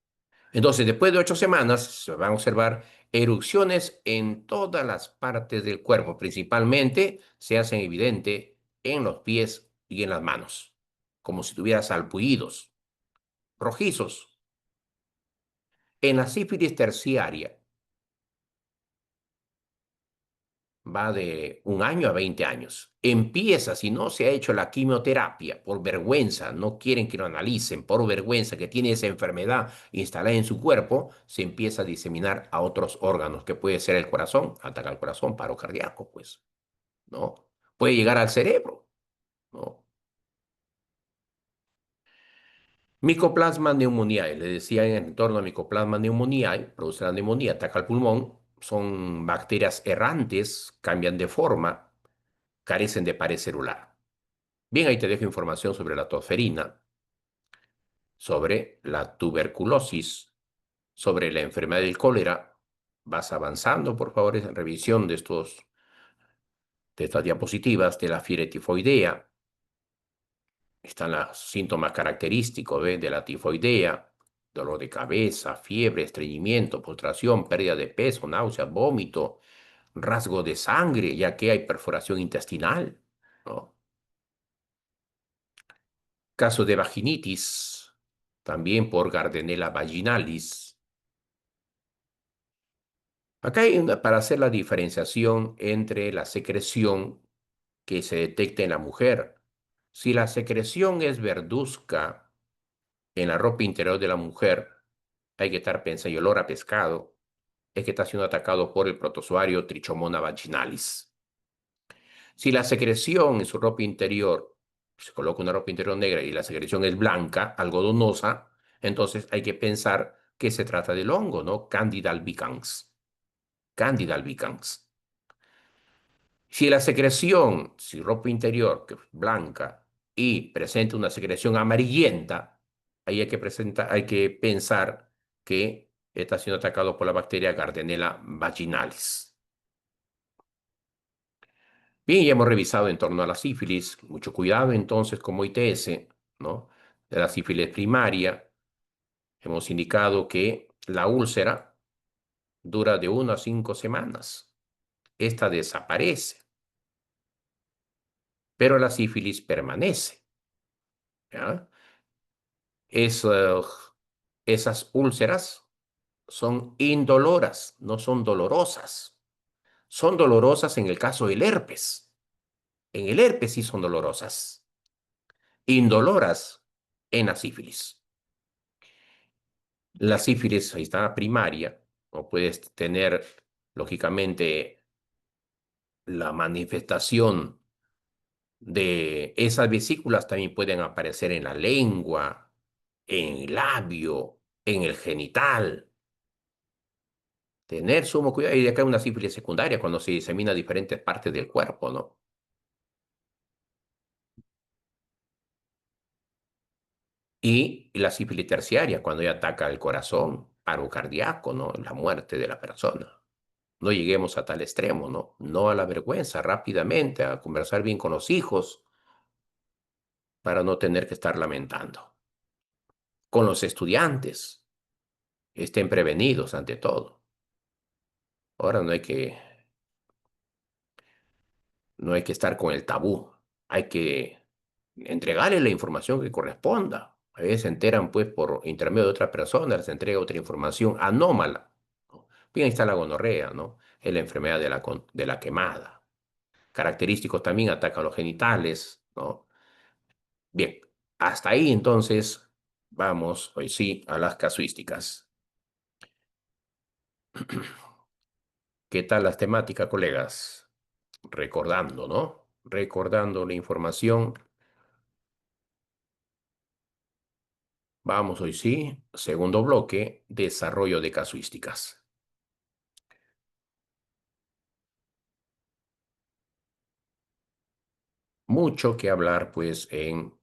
Entonces, después de 8 semanas, se van a observar erupciones en todas las partes del cuerpo, principalmente se hacen evidente en los pies y en las manos, como si tuviera salpullidos rojizos. En la sífilis terciaria va de 1 año a 20 años. Empieza, si no se ha hecho la quimioterapia, por vergüenza, no quieren que lo analicen, por vergüenza que tiene esa enfermedad instalada en su cuerpo, se empieza a diseminar a otros órganos, que puede ser el corazón, ataca al corazón, paro cardíaco, pues, ¿no? Puede llegar al cerebro, ¿no? Mycoplasma pneumoniae, le decía en el entorno a Mycoplasma pneumoniae, produce la neumonía, ataca al pulmón, son bacterias errantes, cambian de forma, carecen de pared celular. Bien, ahí te dejo información sobre la tosferina, sobre la tuberculosis, sobre la enfermedad del cólera. Vas avanzando, por favor, en revisión de estas diapositivas de la fiebre tifoidea. Están los síntomas característicos, ¿ve? De la tifoidea: dolor de cabeza, fiebre, estreñimiento, postración, pérdida de peso, náuseas, vómito, rasgo de sangre, ya que hay perforación intestinal, ¿no? Caso de vaginitis, también por Gardnerella vaginalis. Acá hay para hacer la diferenciación entre la secreción que se detecta en la mujer. Si la secreción es verduzca en la ropa interior de la mujer, hay que estar pensando, y olor a pescado, es que está siendo atacado por el protozoario Trichomona vaginalis. Si la secreción en su ropa interior, se coloca una ropa interior negra y la secreción es blanca, algodonosa, entonces hay que pensar que se trata del hongo, ¿no? Candida albicans. Candida albicans. Si la secreción, si ropa interior que es blanca y presenta una secreción amarillenta, ahí hay que pensar que está siendo atacado por la bacteria Gardnerella vaginalis. Bien, ya hemos revisado en torno a la sífilis. Mucho cuidado entonces como ITS, ¿no? De la sífilis primaria, hemos indicado que la úlcera dura de 1 a 5 semanas. Esta desaparece, pero la sífilis permanece, ¿ya? Es, esas úlceras son indoloras, no son dolorosas. Son dolorosas en el caso del herpes. En el herpes sí son dolorosas. Indoloras en la sífilis. La sífilis, ahí está, primaria, o puedes tener, lógicamente, la manifestación de esas vesículas también pueden aparecer en la lengua, en el labio, en el genital. Tener sumo cuidado. Y de acá una sífilis secundaria cuando se disemina a diferentes partes del cuerpo, ¿no? Y la sífilis terciaria cuando ya ataca el corazón, paro cardíaco, ¿no? La muerte de la persona. No lleguemos a tal extremo, ¿no? No a la vergüenza, rápidamente, a conversar bien con los hijos para no tener que estar lamentando. Con los estudiantes, estén prevenidos ante todo. Ahora no hay que estar con el tabú, hay que entregarle la información que corresponda. A veces se enteran, pues, por intermedio de otra persona, les entrega otra información anómala, ¿no? Bien, ahí está la gonorrea, ¿no? Es la enfermedad de la quemada. Característicos también atacan los genitales, ¿no? Bien, hasta ahí entonces vamos, hoy sí, a las casuísticas. ¿Qué tal las temáticas, colegas? Recordando, ¿no? Recordando la información. Vamos hoy sí, segundo bloque, desarrollo de casuísticas. Mucho que hablar, pues, en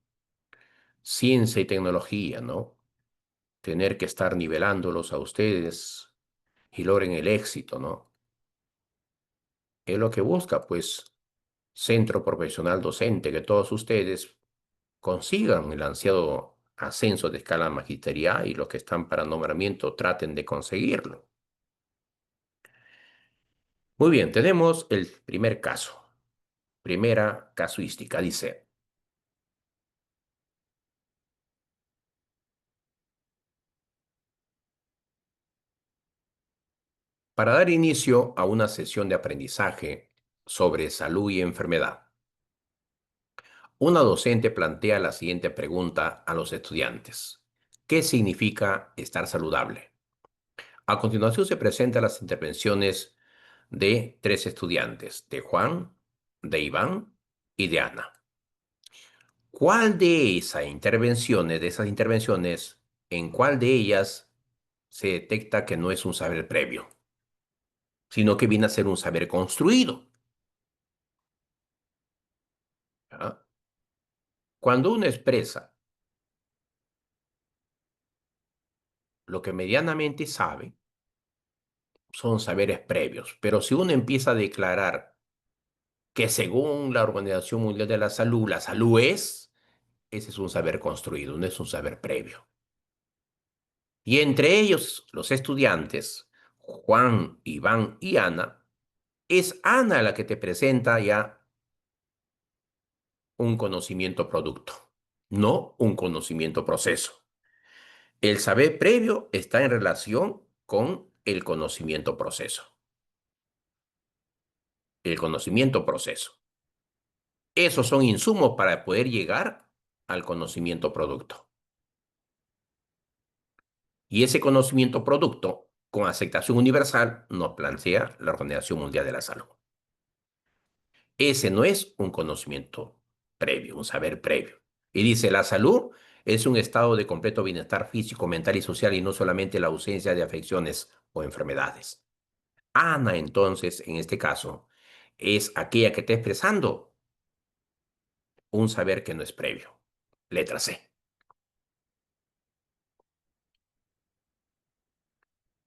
ciencia y tecnología, ¿no? Tener que estar nivelándolos a ustedes y logren el éxito, ¿no? Es lo que busca, pues, Centro Profesional Docente, que todos ustedes consigan el ansiado ascenso de escala magisterial y los que están para nombramiento traten de conseguirlo. Muy bien, tenemos el primer caso. Primera casuística, dice: para dar inicio a una sesión de aprendizaje sobre salud y enfermedad, una docente plantea la siguiente pregunta a los estudiantes: ¿qué significa estar saludable? A continuación se presentan las intervenciones de tres estudiantes, de Juan, de Iván y de Ana. ¿Cuál de esas intervenciones, en cuál de ellas se detecta que no es un saber previo, sino que viene a ser un saber construido? ¿Ya? Cuando uno expresa lo que medianamente sabe, son saberes previos, pero si uno empieza a declarar que según la Organización Mundial de la salud es, ese es un saber construido, no es un saber previo. Y entre ellos, los estudiantes, Juan, Iván y Ana, es Ana la que te presenta ya un conocimiento producto, no un conocimiento proceso. El saber previo está en relación con el conocimiento proceso. El conocimiento proceso. Esos son insumos para poder llegar al conocimiento producto. Y ese conocimiento producto, con aceptación universal, nos plantea la Organización Mundial de la Salud. Ese no es un conocimiento previo, un saber previo. Y dice: la salud es un estado de completo bienestar físico, mental y social, y no solamente la ausencia de afecciones o enfermedades. Ana, entonces, en este caso, es aquella que está expresando un saber que no es previo. Letra C.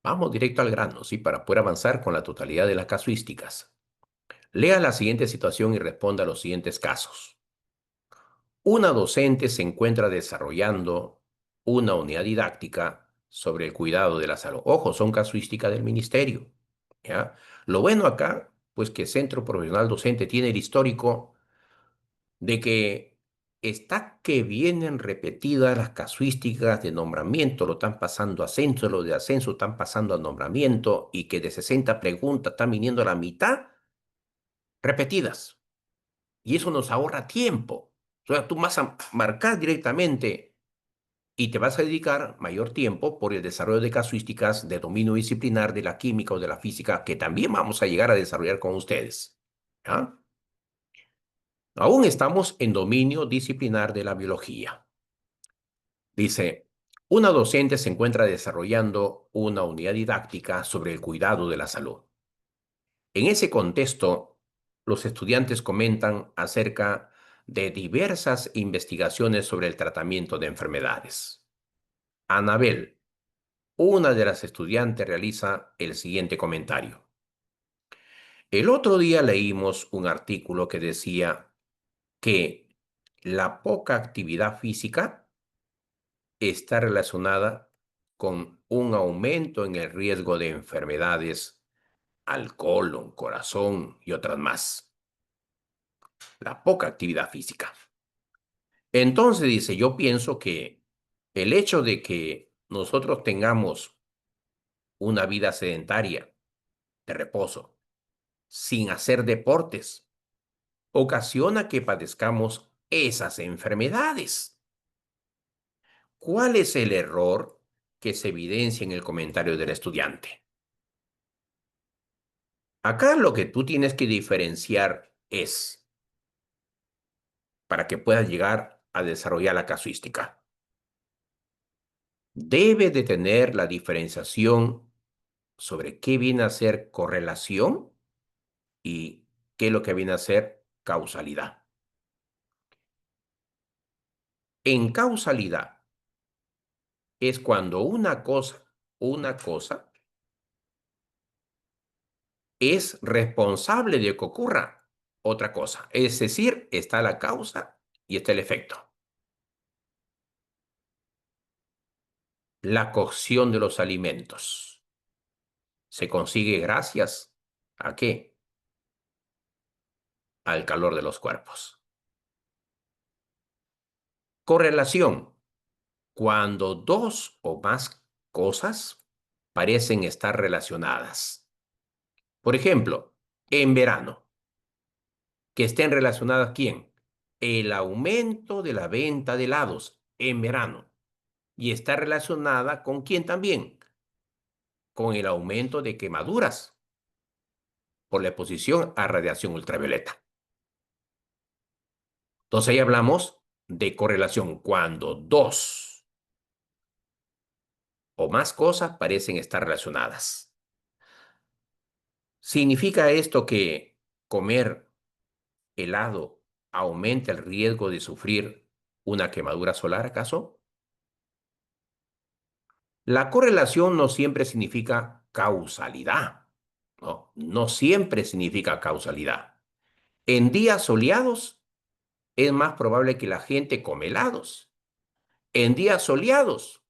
Vamos directo al grano, ¿sí? Para poder avanzar con la totalidad de las casuísticas. Lea la siguiente situación y responda a los siguientes casos. Una docente se encuentra desarrollando una unidad didáctica sobre el cuidado de la salud. Ojo, son casuísticas del ministerio, ¿ya? Lo bueno acá, pues que Centro Profesional Docente tiene el histórico de que está que vienen repetidas las casuísticas de nombramiento, lo están pasando a ascenso, lo de ascenso están pasando a nombramiento, y que de 60 preguntas están viniendo a la mitad repetidas. Y eso nos ahorra tiempo. O sea, tú vas a marcar directamente y te vas a dedicar mayor tiempo por el desarrollo de casuísticas de dominio disciplinar de la química o de la física, que también vamos a llegar a desarrollar con ustedes. ¿Ya? Aún estamos en dominio disciplinar de la biología. Dice: una docente se encuentra desarrollando una unidad didáctica sobre el cuidado de la salud. En ese contexto, los estudiantes comentan acerca de diversas investigaciones sobre el tratamiento de enfermedades. Anabel, una de las estudiantes, realiza el siguiente comentario: el otro día leímos un artículo que decía que la poca actividad física está relacionada con un aumento en el riesgo de enfermedades al colon, corazón y otras más. La poca actividad física. Entonces dice: yo pienso que el hecho de que nosotros tengamos una vida sedentaria de reposo, sin hacer deportes, ocasiona que padezcamos esas enfermedades. ¿Cuál es el error que se evidencia en el comentario del estudiante? Acá lo que tú tienes que diferenciar es, para que puedas llegar a desarrollar la casuística, debe de tener la diferenciación sobre qué viene a ser correlación y qué es lo que viene a ser causalidad. En causalidad es cuando una cosa es responsable de que ocurra otra cosa. Es decir, está la causa y está el efecto. La cocción de los alimentos se consigue gracias ¿a qué? Al calor de los cuerpos. Correlación. Cuando dos o más cosas parecen estar relacionadas. Por ejemplo, en verano, que estén relacionadas ¿quién? El aumento de la venta de helados en verano. Y está relacionada con quién también? Con el aumento de quemaduras por la exposición a radiación ultravioleta. Entonces ahí hablamos de correlación cuando dos o más cosas parecen estar relacionadas. ¿Significa esto que comer helado aumenta el riesgo de sufrir una quemadura solar, acaso? La correlación no siempre significa causalidad. No, no siempre significa causalidad. En días soleados es más probable que la gente come helados. En días soleados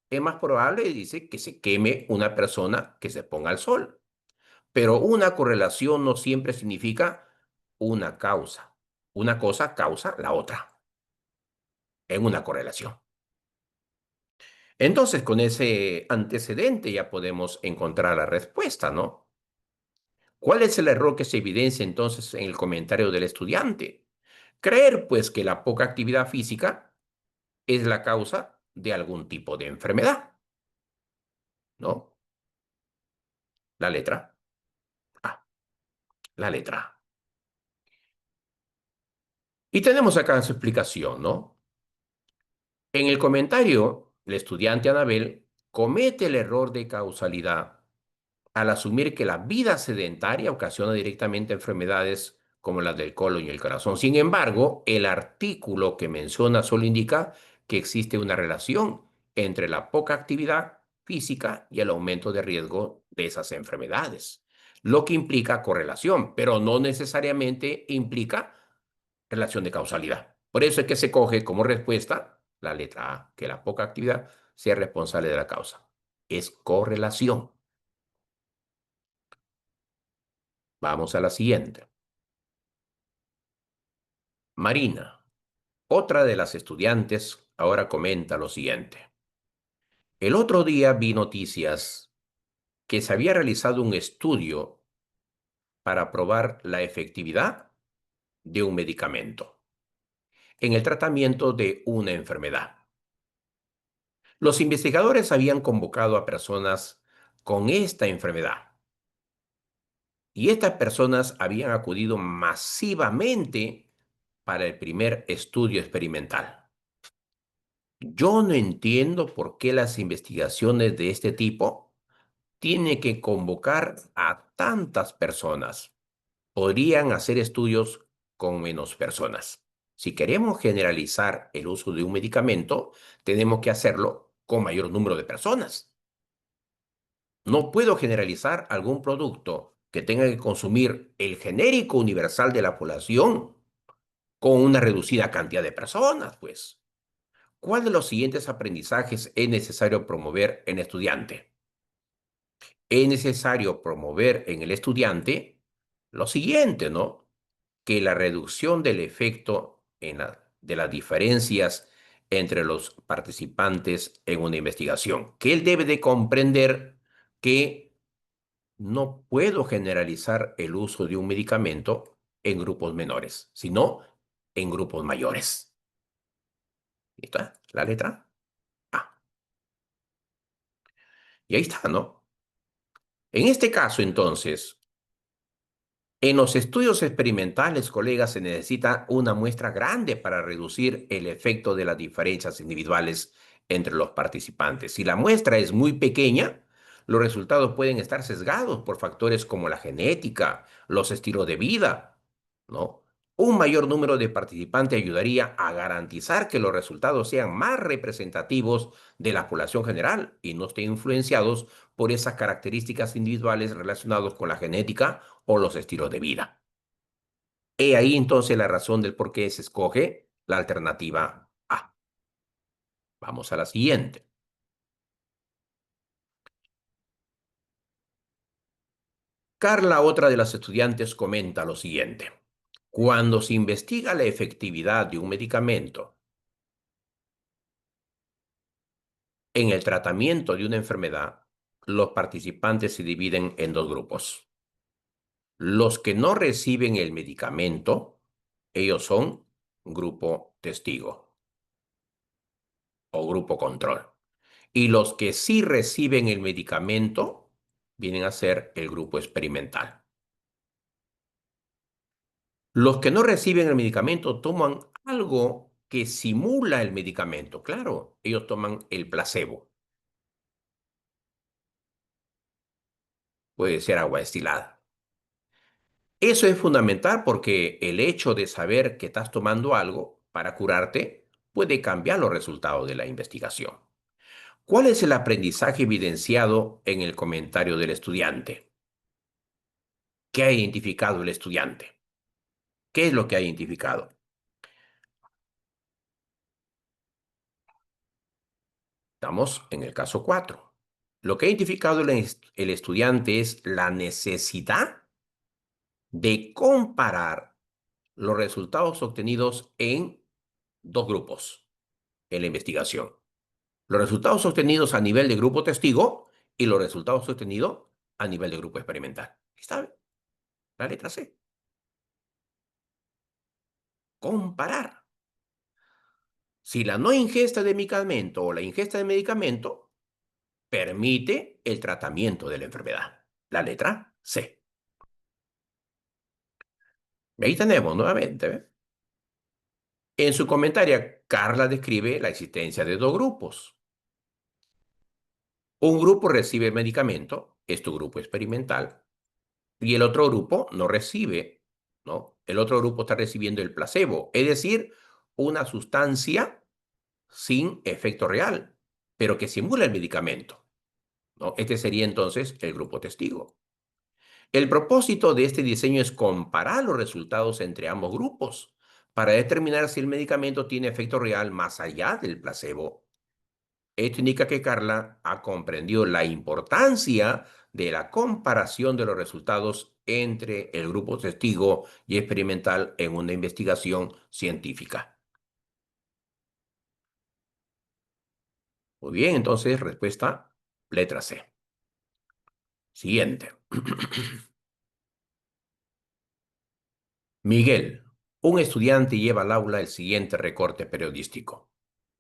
es más probable, dice, que se queme una persona que se ponga al sol. Pero una correlación no siempre significa una causa. Una cosa causa la otra en una correlación. Entonces, con ese antecedente ya podemos encontrar la respuesta, ¿no? ¿Cuál es el error que se evidencia entonces en el comentario del estudiante? Creer, pues, que la poca actividad física es la causa de algún tipo de enfermedad, ¿no? La letra A, la letra A. Y tenemos acá su explicación, ¿no? En el comentario, el estudiante Anabel comete el error de causalidad al asumir que la vida sedentaria ocasiona directamente enfermedades como las del colon y el corazón. Sin embargo, el artículo que menciona solo indica que existe una relación entre la poca actividad física y el aumento de riesgo de esas enfermedades, lo que implica correlación, pero no necesariamente implica relación de causalidad. Por eso es que se coge como respuesta la letra A, que la poca actividad sea responsable de la causa. Es correlación. Vamos a la siguiente. Marina, otra de las estudiantes, ahora comenta lo siguiente. El otro día vi noticias que se había realizado un estudio para probar la efectividad de un medicamento en el tratamiento de una enfermedad. Los investigadores habían convocado a personas con esta enfermedad y estas personas habían acudido masivamente para el primer estudio experimental. Yo no entiendo por qué las investigaciones de este tipo tienen que convocar a tantas personas. Podrían hacer estudios con menos personas. Si queremos generalizar el uso de un medicamento, tenemos que hacerlo con mayor número de personas. No puedo generalizar algún producto que tenga que consumir el genérico universal de la población con una reducida cantidad de personas, pues. ¿Cuál de los siguientes aprendizajes es necesario promover en estudiante? Es necesario promover en el estudiante lo siguiente, ¿no? Que la reducción del efecto de las diferencias entre los participantes en una investigación, que él debe de comprender que no puedo generalizar el uso de un medicamento en grupos menores, sino en grupos mayores. ¿Listo? La letra A. Y ahí está, ¿no? En este caso, entonces, en los estudios experimentales, colegas, se necesita una muestra grande para reducir el efecto de las diferencias individuales entre los participantes. Si la muestra es muy pequeña, los resultados pueden estar sesgados por factores como la genética, los estilos de vida, ¿no? Un mayor número de participantes ayudaría a garantizar que los resultados sean más representativos de la población general y no estén influenciados por esas características individuales relacionadas con la genética o los estilos de vida. He ahí entonces la razón del por qué se escoge la alternativa A. Vamos a la siguiente. Carla, otra de las estudiantes, comenta lo siguiente. Cuando se investiga la efectividad de un medicamento en el tratamiento de una enfermedad, los participantes se dividen en dos grupos. Los que no reciben el medicamento, ellos son grupo testigo o grupo control. Y los que sí reciben el medicamento vienen a ser el grupo experimental. Los que no reciben el medicamento toman algo que simula el medicamento. Claro, ellos toman el placebo. Puede ser agua destilada. Eso es fundamental porque el hecho de saber que estás tomando algo para curarte puede cambiar los resultados de la investigación. ¿Cuál es el aprendizaje evidenciado en el comentario del estudiante? ¿Qué ha identificado el estudiante? ¿Qué es lo que ha identificado? Estamos en el caso 4. Lo que ha identificado el estudiante es la necesidad de comparar los resultados obtenidos en dos grupos en la investigación. Los resultados obtenidos a nivel de grupo testigo y los resultados obtenidos a nivel de grupo experimental. ¿Está? La letra C. Comparar. Si la no ingesta de medicamento o la ingesta de medicamento permite el tratamiento de la enfermedad. La letra C. Ahí tenemos nuevamente. ¿Ve? En su comentario, Carla describe la existencia de dos grupos. Un grupo recibe el medicamento, es tu grupo experimental, y el otro grupo no recibe, ¿no? El otro grupo está recibiendo el placebo, es decir, una sustancia sin efecto real, pero que simula el medicamento, ¿no? Este sería entonces el grupo testigo. El propósito de este diseño es comparar los resultados entre ambos grupos para determinar si el medicamento tiene efecto real más allá del placebo. Esto indica que Carla ha comprendido la importancia de la comparación de los resultados entre el grupo testigo y experimental en una investigación científica. Muy bien, entonces, respuesta, letra C. Siguiente. Miguel, un estudiante lleva al aula el siguiente recorte periodístico.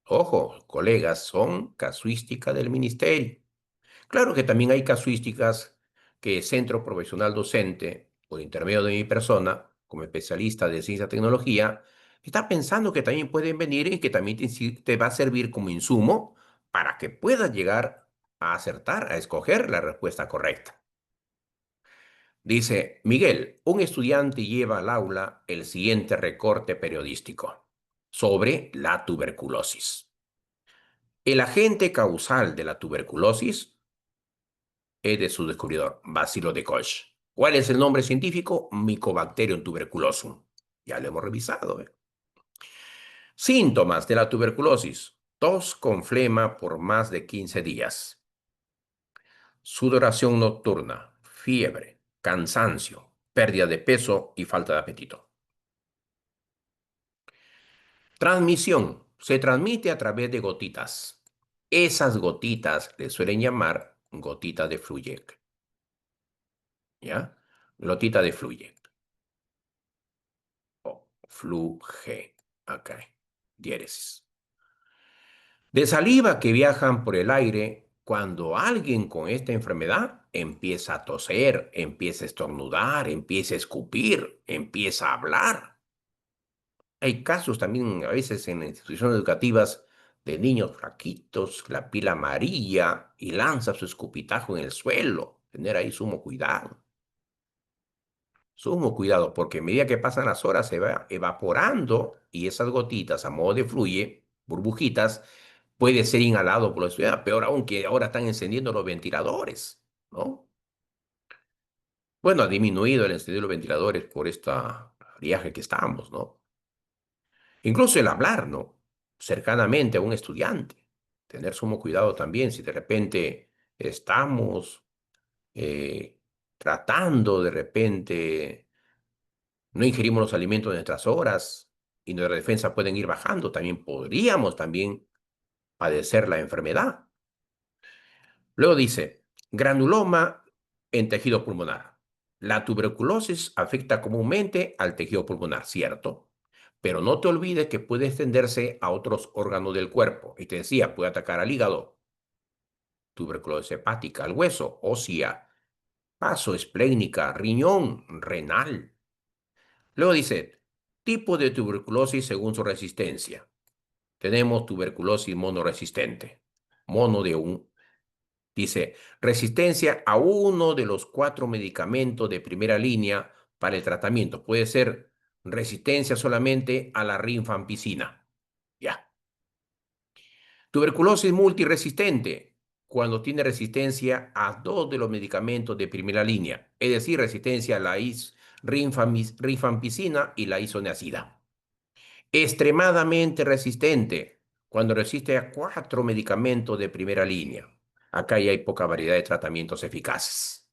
Ojo, colegas, son casuística del ministerio. Claro que también hay casuísticas que Centro Profesional Docente, por intermedio de mi persona, como especialista de ciencia y tecnología, está pensando que también pueden venir y que también te va a servir como insumo para que puedas llegar a acertar, a escoger la respuesta correcta. Dice, Miguel, un estudiante lleva al aula el siguiente recorte periodístico sobre la tuberculosis. El agente causal de la tuberculosis es de su descubridor, Bacilo de Koch. ¿Cuál es el nombre científico? Mycobacterium tuberculosum. Ya lo hemos revisado. Síntomas de la tuberculosis. Tos con flema por más de 15 días. Sudoración nocturna, fiebre, cansancio, pérdida de peso y falta de apetito. Transmisión. Se transmite a través de gotitas. Esas gotitas le suelen llamar gotita de Fluyec. ¿Ya? Gotita de Fluyec. O fluge. Acá. Diéresis. De saliva que viajan por el aire cuando alguien con esta enfermedad empieza a toser, empieza a estornudar, empieza a escupir, empieza a hablar. Hay casos también a veces en instituciones educativas de niños flaquitos, la piel amarilla y lanza su escupitajo en el suelo. Tener ahí sumo cuidado. Sumo cuidado porque a medida que pasan las horas se va evaporando y esas gotitas a modo de fluye, burbujitas, puede ser inhalado por la ciudad. Peor aún que ahora están encendiendo los ventiladores, ¿no? Bueno, ha disminuido el encendido de los ventiladores por esta viaje que estamos, ¿no? Incluso el hablar, ¿no? Cercanamente a un estudiante. Tener sumo cuidado también si de repente estamos eh, tratando de repente, no ingerimos los alimentos en nuestras horas y nuestra defensa pueden ir bajando, también podríamos también padecer la enfermedad. Luego dice, granuloma en tejido pulmonar. La tuberculosis afecta comúnmente al tejido pulmonar, ¿cierto? Pero no te olvides que puede extenderse a otros órganos del cuerpo. Y te decía, puede atacar al hígado, tuberculosis hepática, al hueso, ósea, vaso, esplénica, riñón, renal. Luego dice, tipo de tuberculosis según su resistencia. Tenemos tuberculosis monoresistente. Mono de un Dice, resistencia a uno de los 4 medicamentos de primera línea para el tratamiento. Puede ser resistencia solamente a la rifampicina. Ya. Tuberculosis multiresistente, cuando tiene resistencia a 2 de los medicamentos de primera línea, es decir, resistencia a la rifampicina y la isoniazida. Extremadamente resistente, cuando resiste a 4 medicamentos de primera línea. Acá ya hay poca variedad de tratamientos eficaces.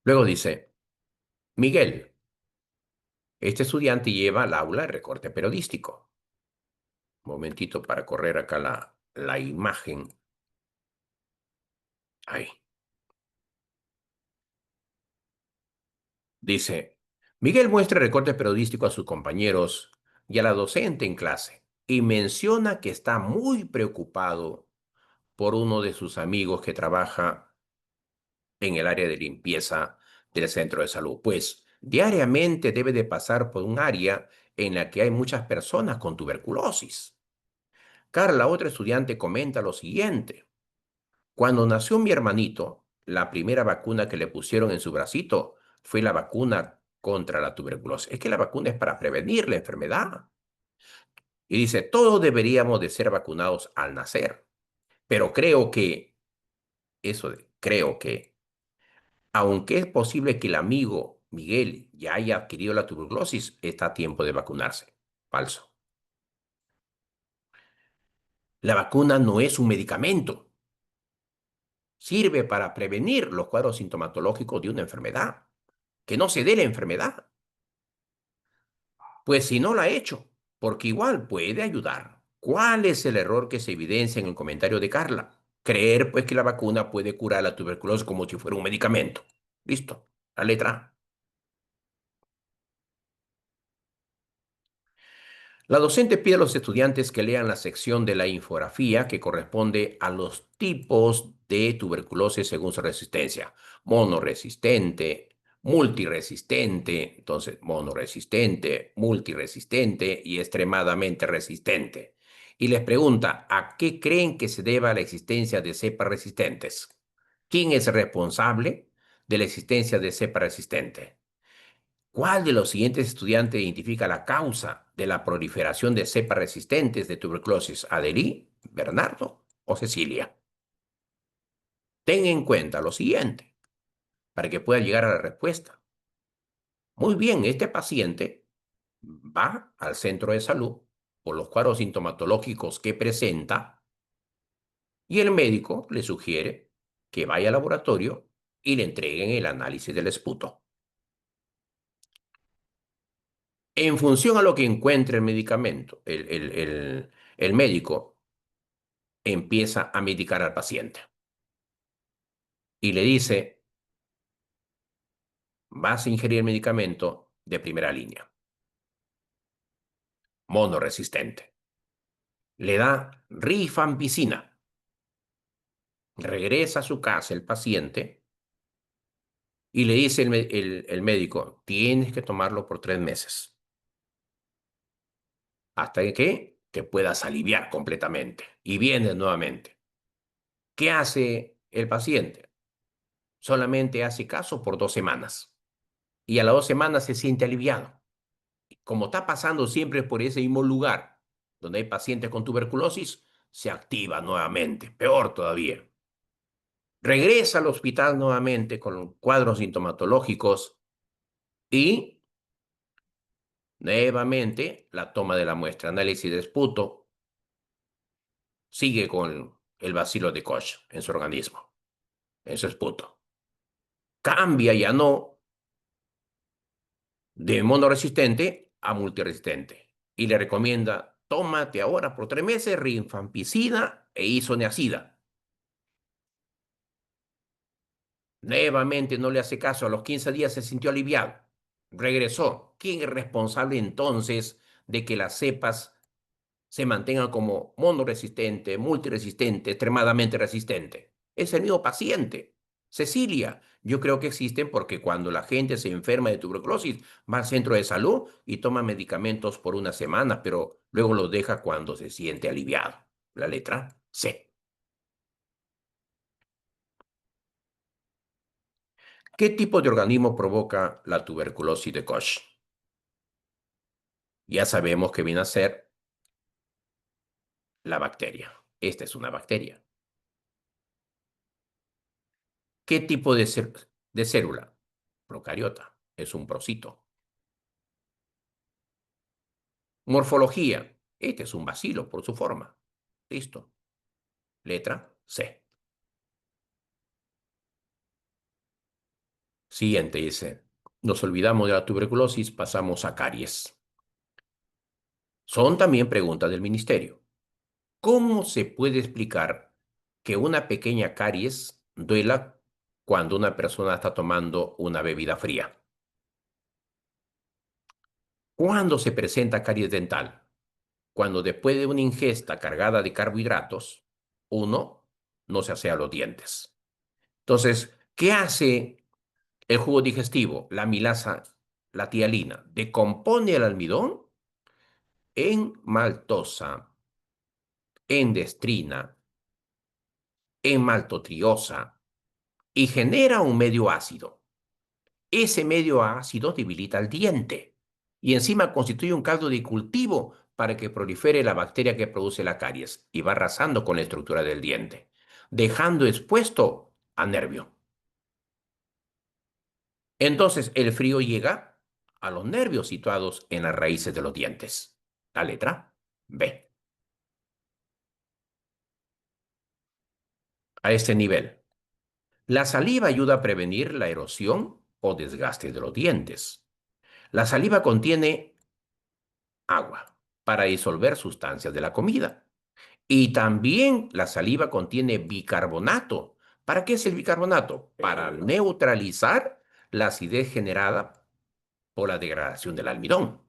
Luego dice, Miguel, este estudiante lleva al aula el recorte periodístico. Momentito para correr acá la imagen. Ahí. Dice, Miguel muestra el recorte periodístico a sus compañeros y a la docente en clase y menciona que está muy preocupado por uno de sus amigos que trabaja en el área de limpieza del centro de salud, pues diariamente debe de pasar por un área en la que hay muchas personas con tuberculosis. Carla, otra estudiante, comenta lo siguiente. Cuando nació mi hermanito, la primera vacuna que le pusieron en su bracito fue la vacuna contra la tuberculosis. Es que la vacuna es para prevenir la enfermedad. Y dice, todos deberíamos de ser vacunados al nacer. Pero creo que aunque es posible que el amigo Miguel ya haya adquirido la tuberculosis, está a tiempo de vacunarse. Falso. La vacuna no es un medicamento. Sirve para prevenir los cuadros sintomatológicos de una enfermedad. Que no se dé la enfermedad. Pues si no la ha hecho, porque igual puede ayudar. ¿Cuál es el error que se evidencia en el comentario de Carla? Creer pues que la vacuna puede curar la tuberculosis como si fuera un medicamento. Listo. La letra A. La docente pide a los estudiantes que lean la sección de la infografía que corresponde a los tipos de tuberculosis según su resistencia. Monoresistente, multiresistente, entonces monoresistente, multiresistente y extremadamente resistente. Y les pregunta, ¿a qué creen que se deba la existencia de cepas resistentes? ¿Quién es responsable de la existencia de cepa resistente? ¿Cuál de los siguientes estudiantes identifica la causa de la proliferación de cepas resistentes de tuberculosis? ¿Adelí, Bernardo o Cecilia? Ten en cuenta lo siguiente para que pueda llegar a la respuesta. Muy bien, este paciente va al centro de salud por los cuadros sintomatológicos que presenta y el médico le sugiere que vaya al laboratorio y le entreguen el análisis del esputo. En función a lo que encuentre el medicamento, el médico empieza a medicar al paciente y le dice, vas a ingerir medicamento de primera línea, monoresistente. Le da rifampicina. Regresa a su casa el paciente y le dice el médico, tienes que tomarlo por 3 meses hasta que te puedas aliviar completamente. Y vienes nuevamente. ¿Qué hace el paciente? Solamente hace caso por 2 semanas y a las 2 semanas se siente aliviado. Como está pasando siempre por ese mismo lugar donde hay pacientes con tuberculosis, se activa nuevamente, peor todavía. Regresa al hospital nuevamente con cuadros sintomatológicos y nuevamente la toma de la muestra, análisis de esputo, sigue con el bacilo de Koch en su organismo, en su esputo. Cambia ya no de monoresistente a multiresistente y le recomienda, tómate ahora por 3 meses rifampicina e isoniazida. Nuevamente no le hace caso, a los 15 días se sintió aliviado, regresó. ¿Quién es responsable entonces de que las cepas se mantengan como monoresistente, multiresistente, extremadamente resistente? Es el mismo paciente. Cecilia, yo creo que existen porque cuando la gente se enferma de tuberculosis va al centro de salud y toma medicamentos por una semana, pero luego los deja cuando se siente aliviado. La letra C. ¿Qué tipo de organismo provoca la tuberculosis de Koch? Ya sabemos que viene a ser la bacteria. Esta es una bacteria. ¿Qué tipo de célula? Procariota. Es un procito. Morfología. Este es un bacilo por su forma. Listo. Letra C. Siguiente dice. Nos olvidamos de la tuberculosis, pasamos a caries. Son también preguntas del ministerio. ¿Cómo se puede explicar que una pequeña caries duela cuando una persona está tomando una bebida fría? ¿Cuándo se presenta caries dental? Cuando después de una ingesta cargada de carbohidratos, uno no se asea los dientes. Entonces, ¿qué hace el jugo digestivo? La amilasa, la tialina, decompone el almidón en maltosa, en destrina, en maltotriosa y genera un medio ácido. Ese medio ácido debilita el diente y encima constituye un caldo de cultivo para que prolifere la bacteria que produce la caries y va arrasando con la estructura del diente, dejando expuesto a nervio. Entonces el frío llega a los nervios situados en las raíces de los dientes. La letra B. A este nivel, la saliva ayuda a prevenir la erosión o desgaste de los dientes. La saliva contiene agua para disolver sustancias de la comida. Y también la saliva contiene bicarbonato. ¿Para qué es el bicarbonato? Para neutralizar la acidez generada por la degradación del almidón,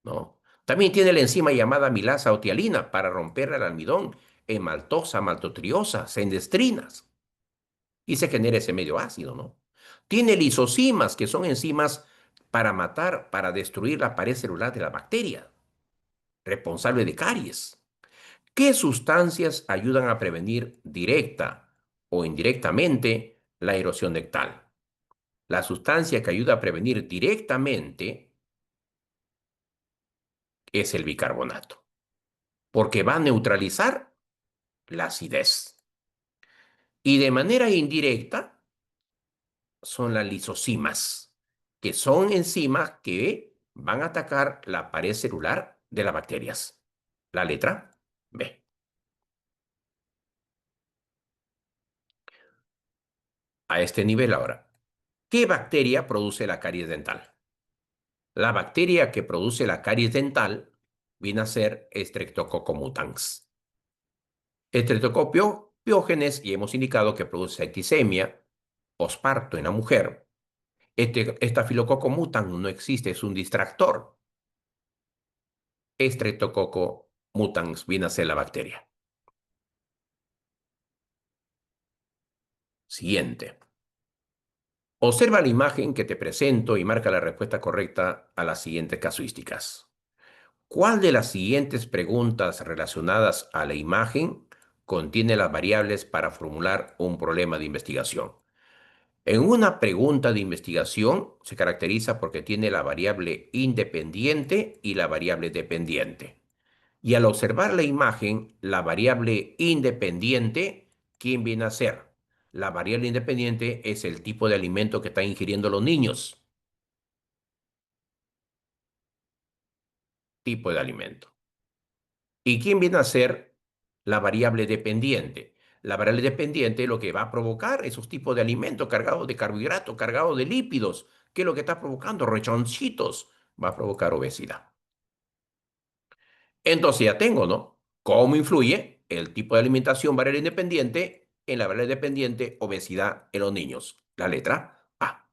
¿no? También tiene la enzima llamada amilasa o tialina para romper el almidón en maltosa, maltotriosas, en destrinas y se genera ese medio ácido, ¿no? Tiene lisosimas, que son enzimas para matar, para destruir la pared celular de la bacteria, responsable de caries. ¿Qué sustancias ayudan a prevenir directa o indirectamente la erosión dental? La sustancia que ayuda a prevenir directamente es el bicarbonato, porque va a neutralizar la acidez. Y de manera indirecta son las lisosimas, que son enzimas que van a atacar la pared celular de las bacterias. La letra B. A este nivel ahora, ¿qué bacteria produce la caries dental? La bacteria que produce la caries dental viene a ser Streptococcus mutans. Streptococcus piógenes y hemos indicado que produce septicemia, posparto en la mujer. Estafilococcus mutans no existe, es un distractor. Streptococcus mutans viene a ser la bacteria. Siguiente. Observa la imagen que te presento y marca la respuesta correcta a las siguientes casuísticas. ¿Cuál de las siguientes preguntas relacionadas a la imagen contiene las variables para formular un problema de investigación? En una pregunta de investigación se caracteriza porque tiene la variable independiente y la variable dependiente. Y al observar la imagen, la variable independiente, ¿quién viene a ser? La variable independiente es el tipo de alimento que están ingiriendo los niños. Tipo de alimento. ¿Y quién viene a ser la variable dependiente. La variable dependiente lo que va a provocar esos tipos de alimentos cargados de carbohidratos, cargados de lípidos. ¿Qué es lo que está provocando? Rechoncitos. Va a provocar obesidad. Entonces ya tengo, ¿no? ¿Cómo influye el tipo de alimentación variable independiente en la variable dependiente obesidad en los niños? La letra A.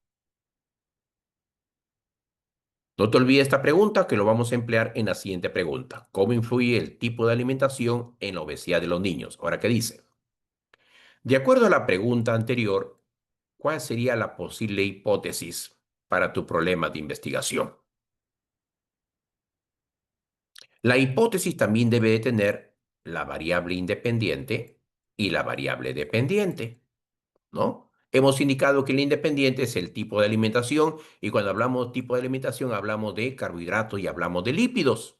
No te olvides esta pregunta que lo vamos a emplear en la siguiente pregunta. ¿Cómo influye el tipo de alimentación en la obesidad de los niños? Ahora, ¿qué dice? De acuerdo a la pregunta anterior, ¿cuál sería la posible hipótesis para tu problema de investigación? La hipótesis también debe de tener la variable independiente y la variable dependiente, ¿no? Hemos indicado que el independiente es el tipo de alimentación y cuando hablamos de tipo de alimentación hablamos de carbohidratos y hablamos de lípidos.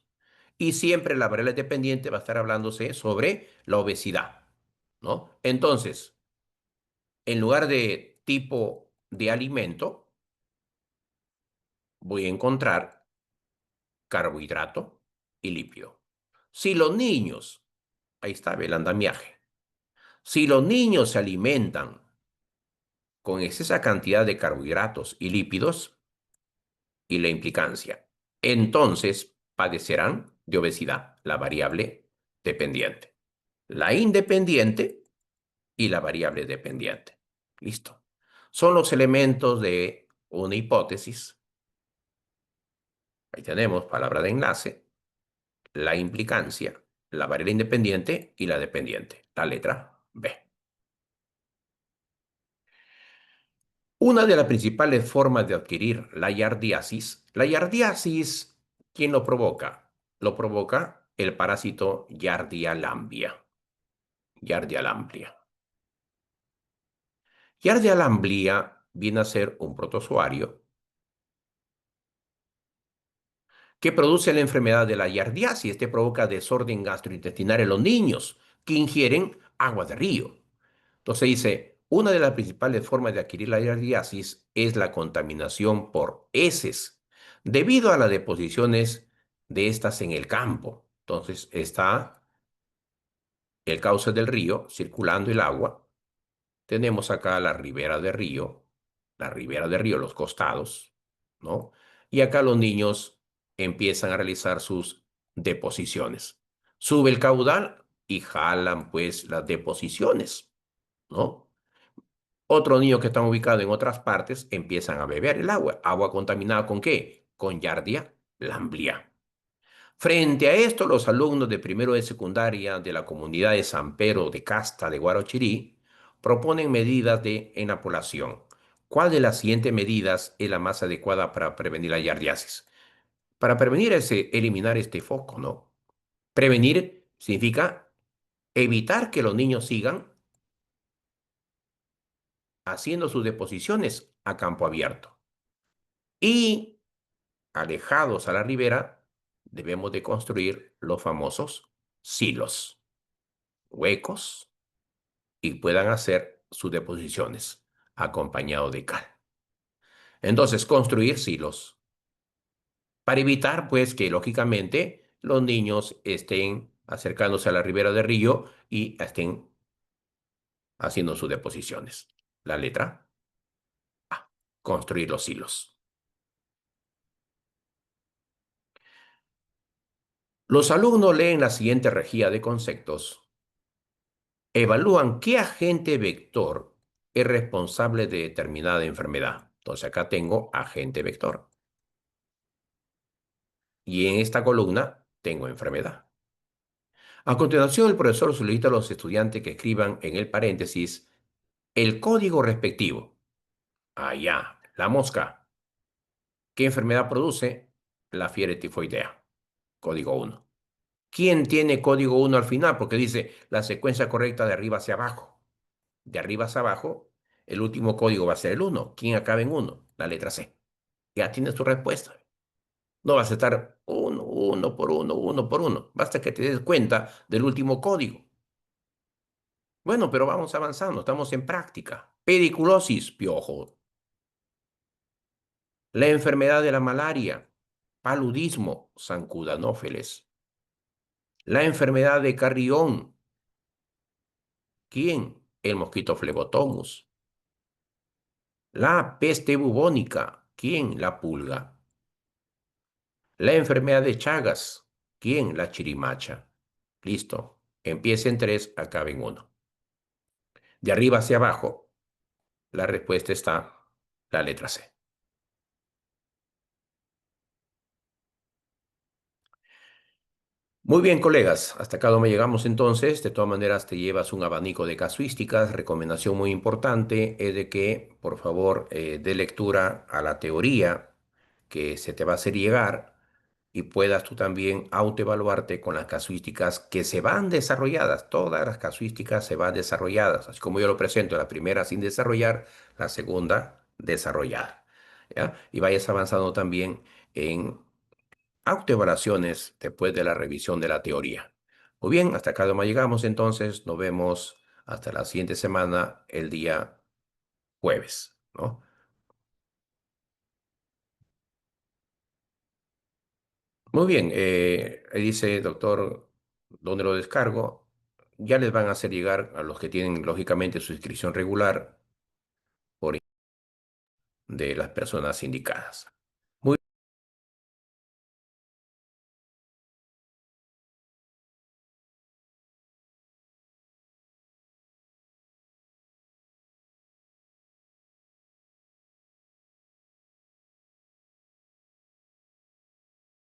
Y siempre la variable dependiente va a estar hablándose sobre la obesidad, ¿no? Entonces, en lugar de tipo de alimento, voy a encontrar carbohidrato y lípido. Si los niños, ahí está el andamiaje, si los niños se alimentan con excesa cantidad de carbohidratos y lípidos y la implicancia, entonces padecerán de obesidad, la variable dependiente. La independiente y la variable dependiente. Listo. Son los elementos de una hipótesis. Ahí tenemos palabra de enlace, la implicancia, la variable independiente y la dependiente. La letra B. Una de las principales formas de adquirir la yardiasis, ¿quién lo provoca? Lo provoca el parásito Yardia lamblia. Yardia lamblia. Yardia lamblia viene a ser un protozoario que produce la enfermedad de la yardiasis. Este provoca desorden gastrointestinal en los niños que ingieren agua de río. Entonces dice, una de las principales formas de adquirir la yardiasis es la contaminación por heces, debido a las deposiciones de estas en el campo. Entonces está el cauce del río circulando el agua. Tenemos acá la ribera del río, los costados, ¿no? Y acá los niños empiezan a realizar sus deposiciones. Sube el caudal y jalan pues las deposiciones, ¿no? Otros niños que están ubicados en otras partes empiezan a beber el agua. ¿Agua contaminada con qué? Con Yardia lamblia. Frente a esto, los alumnos de primero de secundaria de la comunidad de San Pedro de Casta de Guarochirí proponen medidas en la población. ¿Cuál de las siguientes medidas es la más adecuada para prevenir la yardiasis? Para prevenir es eliminar este foco, ¿no? Prevenir significa evitar que los niños sigan haciendo sus deposiciones a campo abierto. Y alejados a la ribera, debemos de construir los famosos silos, huecos y puedan hacer sus deposiciones acompañado de cal. Entonces, construir silos para evitar, pues, que lógicamente los niños estén acercándose a la ribera del río y estén haciendo sus deposiciones. La letra A, construir los silos. Los alumnos leen la siguiente rejilla de conceptos, evalúan qué agente vector es responsable de determinada enfermedad. Entonces acá tengo agente vector. Y en esta columna tengo enfermedad. A continuación, el profesor solicita a los estudiantes que escriban en el paréntesis el código respectivo. Allá, la mosca. ¿Qué enfermedad produce? La fiebre tifoidea. Código 1. ¿Quién tiene código 1 al final? Porque dice la secuencia correcta de arriba hacia abajo. De arriba hacia abajo, el último código va a ser el 1. ¿Quién acaba en 1? La letra C. Ya tienes tu respuesta. No vas a estar uno por uno, uno por uno. Basta que te des cuenta del último código. Bueno, pero vamos avanzando, estamos en práctica. Pediculosis, piojo. La enfermedad de la malaria, paludismo, zancudanófeles. La enfermedad de Carrión, ¿Quién? El mosquito Flebotomus. La peste bubónica. ¿Quién? La pulga. La enfermedad de Chagas. ¿Quién? La chirimacha. Listo. Empiece en tres, acabe en uno. De arriba hacia abajo, la respuesta está la letra C. Muy bien, colegas, hasta acá donde llegamos entonces. De todas maneras, te llevas un abanico de casuísticas. Recomendación muy importante es de que, por favor, dé lectura a la teoría que se te va a hacer llegar y puedas tú también autoevaluarte con las casuísticas que se van desarrolladas. Todas las casuísticas se van desarrolladas, así como yo lo presento, la primera sin desarrollar, la segunda desarrollada. ¿Ya? Y vayas avanzando también en autoevaluaciones después de la revisión de la teoría. Muy bien, hasta acá donde llegamos entonces. Nos vemos hasta la siguiente semana, el día jueves, ¿no? Muy bien, ahí dice, doctor, ¿dónde lo descargo? Ya les van a hacer llegar a los que tienen, lógicamente, su inscripción regular por de las personas indicadas.